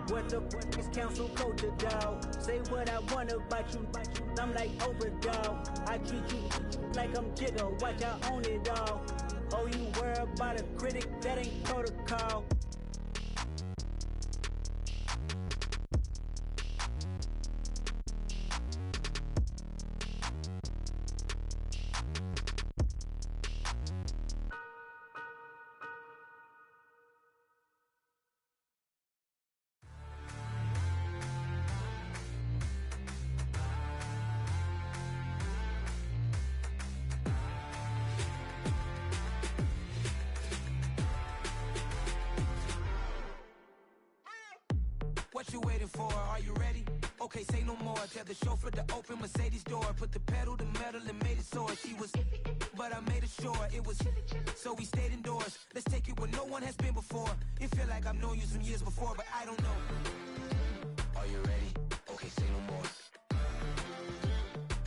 What the is council culture, dog? Say what I want about you. I'm like Oprah, dog. I treat you like I'm Jigga. Watch I own it all. Oh, you worry about a critic? That ain't protocol. What you waiting for? Are you ready? Okay, say no more. Tell the chauffeur to open Mercedes door. Put the pedal to metal and made it soar. She was, but I made it sure it was. So we stayed indoors. Let's take it where no one has been before. It feel like I've known you some years before, but I don't know. Are you ready? Okay, say no more.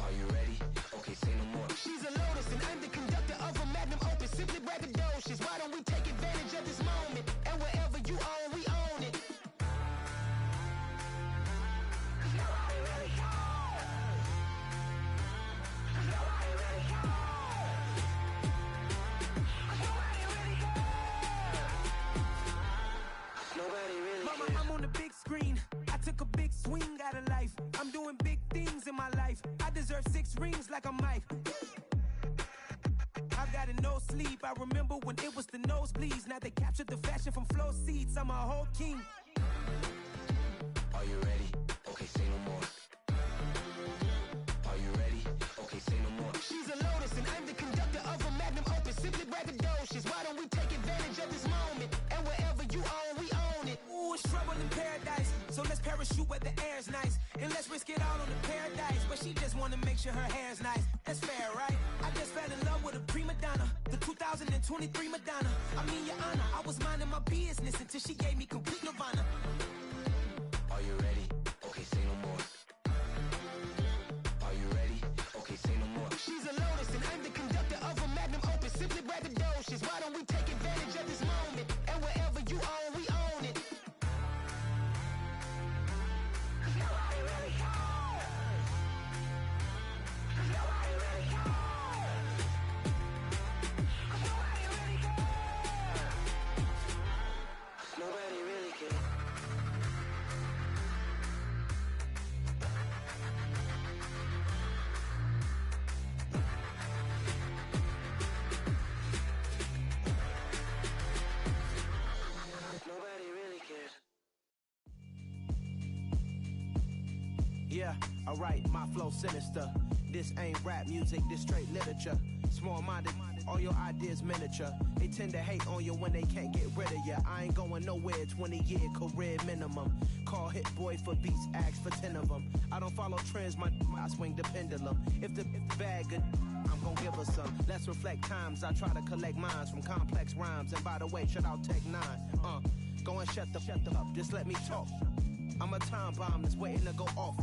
Are you ready? Okay, say no more. She's a lotus and I'm the conductor of a magnum opus. Simply braggadocious. Why don't we take advantage of this moment? And wherever you own, we own it. Mama, I'm on the big screen. I took a big swing out of life. I'm doing big things in my life. I deserve 6 rings like a Mike. I've got got no sleep. I remember when it was the nosebleeds. Now they captured the fashion from flow seats. I'm a whole king. Are you ready? Okay, say no more. Are you ready? Okay, say no more. She's a lotus and I'm the conductor of a magnum opus. Simply braggadocious. Why don't we take advantage of this moment? And wherever you own, we own it. Ooh, it's trouble in paradise. So let's parachute where the air's nice. And let's risk it all on the paradise. But she just wanna make sure her hair's nice. That's fair, right? I just fell in love with a prima donna. The 2023 Madonna. I mean, your honor, I was minding my business until she gave me complete nirvana. Are you ready? Okay, say no more. Are you ready? Okay, say no more. She's a lotus and I'm the conductor of a magnum opus. Simply braggadocious. Why don't we take advantage of this moment? And wherever you own, we own it. Nobody really cares. Nobody really cares. Nobody really cares. Nobody really cares. Nobody really cares. Yeah, alright, my flow sinister. This ain't rap music, this straight literature. Small-minded, all your ideas miniature. They tend to hate on you when they can't get rid of you. I ain't going nowhere, 20-year career minimum. Call hit boy for beats, ask for 10 of them. I don't follow trends, I swing the pendulum. If the bag good, I'm gon' give her some. Let's reflect times, I try to collect minds from complex rhymes. And by the way, shout out Tech 9. Go and shut the up, just let me talk. I'm a time bomb that's waiting to go off.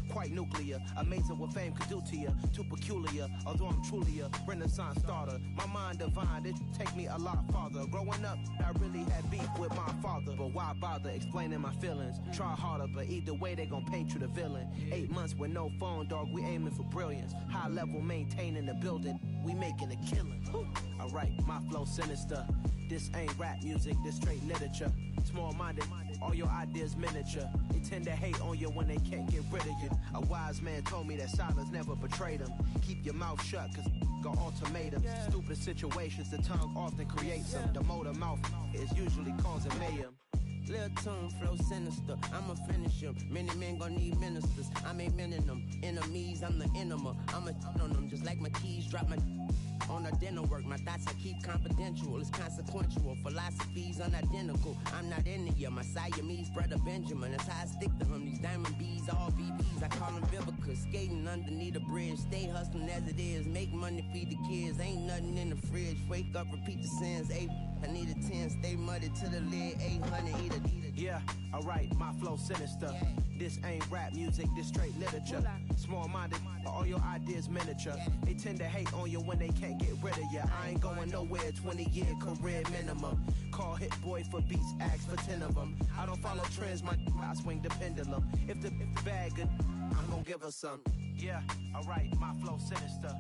Quite nuclear, amazing what fame could do to you. Too peculiar, although I'm truly a renaissance starter. My mind divine, it take me a lot farther. Growing up, I really had beef with my father. But why bother explaining my feelings? Try harder, but either way they gon' paint you the villain. 8 months with no phone, dog, we aiming for brilliance. High level maintaining the building, we making a killing. Alright, my flow sinister. This ain't rap music, this straight literature. Small-minded, all your ideas miniature. They tend to hate on you when they can't get rid of you. A wise man told me that silence never betrayed him. Keep your mouth shut, cause got ultimatums. Stupid situations, the tongue often creates them. The motor mouth is usually causing mayhem. Lil' tune, flow sinister, I'ma finish him. Many men gon' need ministers, I'm aiming them. Enemies, I'm the enema, I'ma on them. Just like my keys, drop my on our dinner work. My thoughts I keep confidential, it's consequential. Philosophies unidentical, I'm not into you. My Siamese brother Benjamin, that's how I stick to him. These diamond bees, all BBs, I call them Vivica. Skating underneath the bridge, stay hustling as it is. Make money, feed the kids, ain't nothing in the fridge. Wake up, repeat the sins, 8, I need a 10. Stay muddy to the lid, 800, eat a. Yeah, alright, my flow sinister. This ain't rap music, this straight literature. Small-minded, all your ideas miniature. They tend to hate on you when they can't get rid of you. I ain't going nowhere, 20-year career minimum. Call hit boy for beats, ask for 10 of them. I don't follow trends, I swing the pendulum. If the bag good, I'm gon' give her some. Yeah, alright, my flow sinister.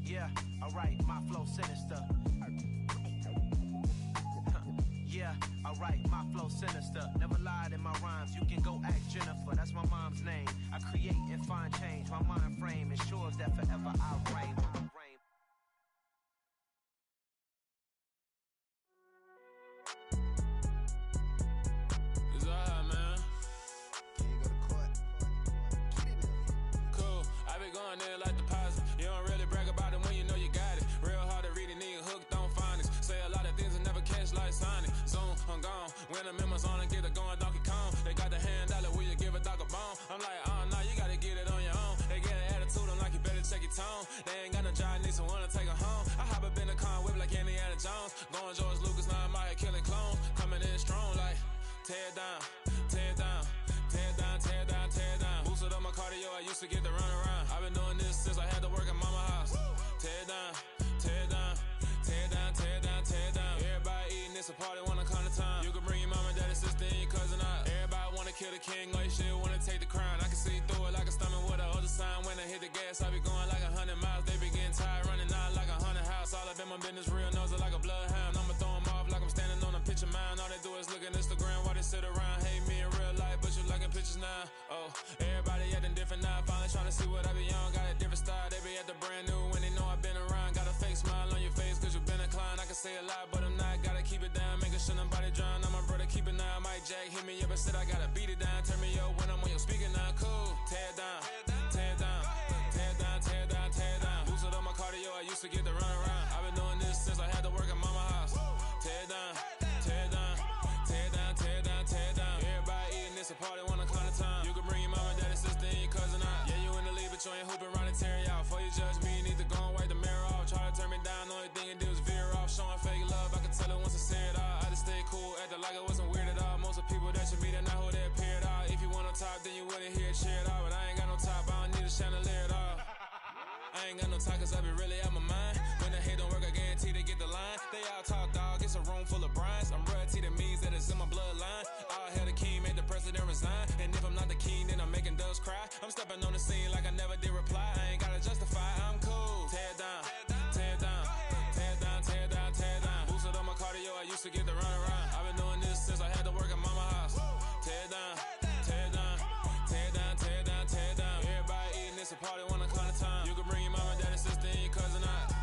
Yeah, alright, my flow sinister. Yeah, alright, my flow sinister. Never lied in my rhymes, you can go ask Jennifer. That's my mom's name. I create and find change. My mind frame ensures that forever I'll reign. It's alright, man. Can you go to court? Cool, I be going there like deposit. You don't really brag about it when you know you got it. Real hard to read it, nigga hooked on phonics. Say a lot of things and never catch like Sonic. Zoom, I'm gone. When the members on and get it going, Donkey Kong. They got the hand dollar, will you give a dog a bone? I'm like, oh no, you gotta get it on your own. They get an attitude, I'm like, you better check your tone. They ain't got no job, need someone to take her home. I hop up in the car, whip like Indiana Jones. Going George Lucas, now I'm out here killing clones. Coming in strong like, tear down, tear down, tear down, tear down, tear down. Boosted up my cardio, I used to get to run around. I've been doing this since I had to work at mama house. Tear down, tear down, tear down, tear down, tear down. Everybody eating, it's a party, wanna come to time. You can bring your mama, daddy, sister, and your cousin out. Everybody wanna kill the king, like shit, wanna take the crown. I can see through it like a stomach with a other sign. When I hit the gas, I be going like 100 miles. They be getting tired, running out like 100 house. All up in my business, real nose like a bloodhound. I'ma throw them off like I'm standing on a picture mound. All they do is look at Instagram while they sit around. Hate me in real life, but you like taking pictures now. Oh, everybody acting different now. Finally trying to see what I be on. Got a different style, they be at the brand new when they know I've been around. Got a fake smile on your face cause you've been inclined. I can say a lot, but I'm not. Gotta keep it down, making sure nobody drown. I'm my brother, keep it now. Mike Jack hit me up and said I gotta beat it down. Turn me up when I'm on your speaker now. Cool, tear it down, tear it down, tear it down, tear it down, tear it down. Boosted up my cardio, I used to get the run around. I've been doing this since I had to work at mama house. Tear it down, tear it down, tear it down, tear it down, tear it down. Everybody eating this a party, wanna climb the time. You can bring your mama, daddy, sister, and your cousin out. Yeah, you in the league, but you ain't hooping around and tear you out. Before you judge me, you need to go and wipe the mirror off. Try to turn me down, the only thing it do is veer off. Showing fake love, I can tell it once I see it all. I just stay cool, acting like I wasn't weird at all. Most of the people that you meet are not who they appear at all. If you want on top, then you wouldn't hear it cheer it all. But I ain't got no top, I don't need a chandelier at all. I ain't got no talk cause I be really out my mind. When the hate don't work, I guarantee they get the line. They all talk, dog, it's a room full of brines. I'm royalty, that means that it's in my bloodline. All hail the king, made the president resign. And if I'm not the king, then I'm making doves cry. I'm stepping on the scene like I never did reply. I ain't gotta justify, I'm cool. Tear it down, tear it down, tear it down, tear it down, tear it down. Boosted on my cardio, I used to get the run around. I've been doing this since I had to work at mama house. Tear it down, tear it down, tear it down, tear it down, tear it down. Everybody eating this a party, wanna climb the time. You can bring your mama, daddy, sister, and your cousin out.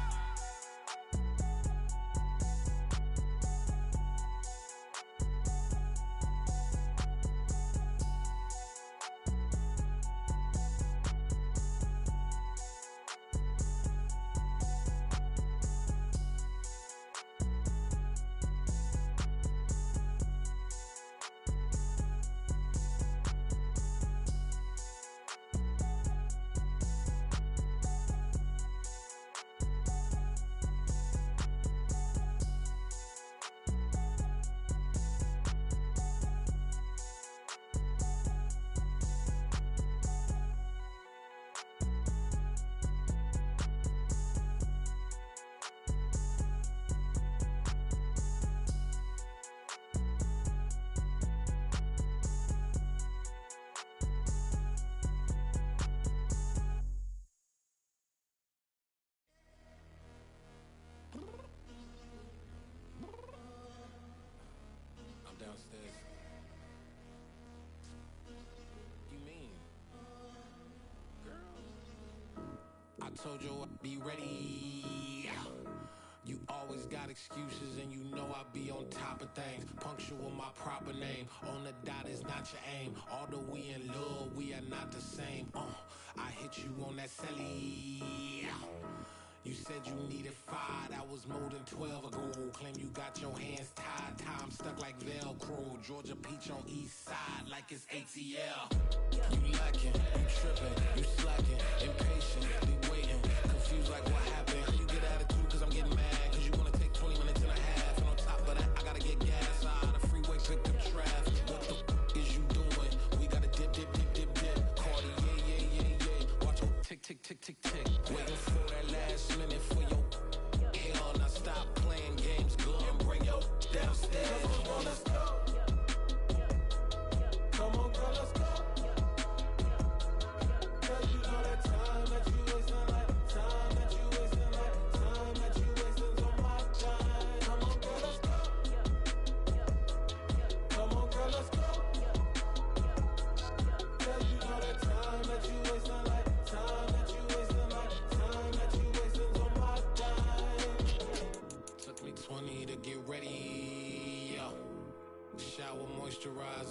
I'm downstairs. You mean? Girl. I told you I'd be ready. You always got excuses and you know I be on top of things. Punctual my proper name. On the dot is not your aim. Although we in love, we are not the same. I hit you on that celly. You said you needed 5, that was more than 12 ago. Claim you got your hands tied, time stuck like Velcro. Georgia Peach on east side like it's ATL. You lacking, you tripping, you slacking, impatient, be waiting, confused like what happened. You get attitude cause I'm getting mad, cause you wanna take 20 minutes and a half. And on top of that, I gotta get gas out of the freeway, pick up traffic. What the is you doing? We gotta dip, dip, dip, dip, dip. Cardi, yeah. Watch your tick, tick, tick, tick, tick. Waiting for that last minute for your hell. Now stop playing games, go and bring your downstairs. Come on, let's go. Come on, girl, let's go. Cause you know that time that you wasting, like time that you wasting, like time that you wasting's on my time. Come on, girl, let's go. Come on, girl, let's go. Cause you know that time that you wasting, like time that you wasting, like time that you wasting's on my time. Took me 20 to get ready. Shower moisturizer.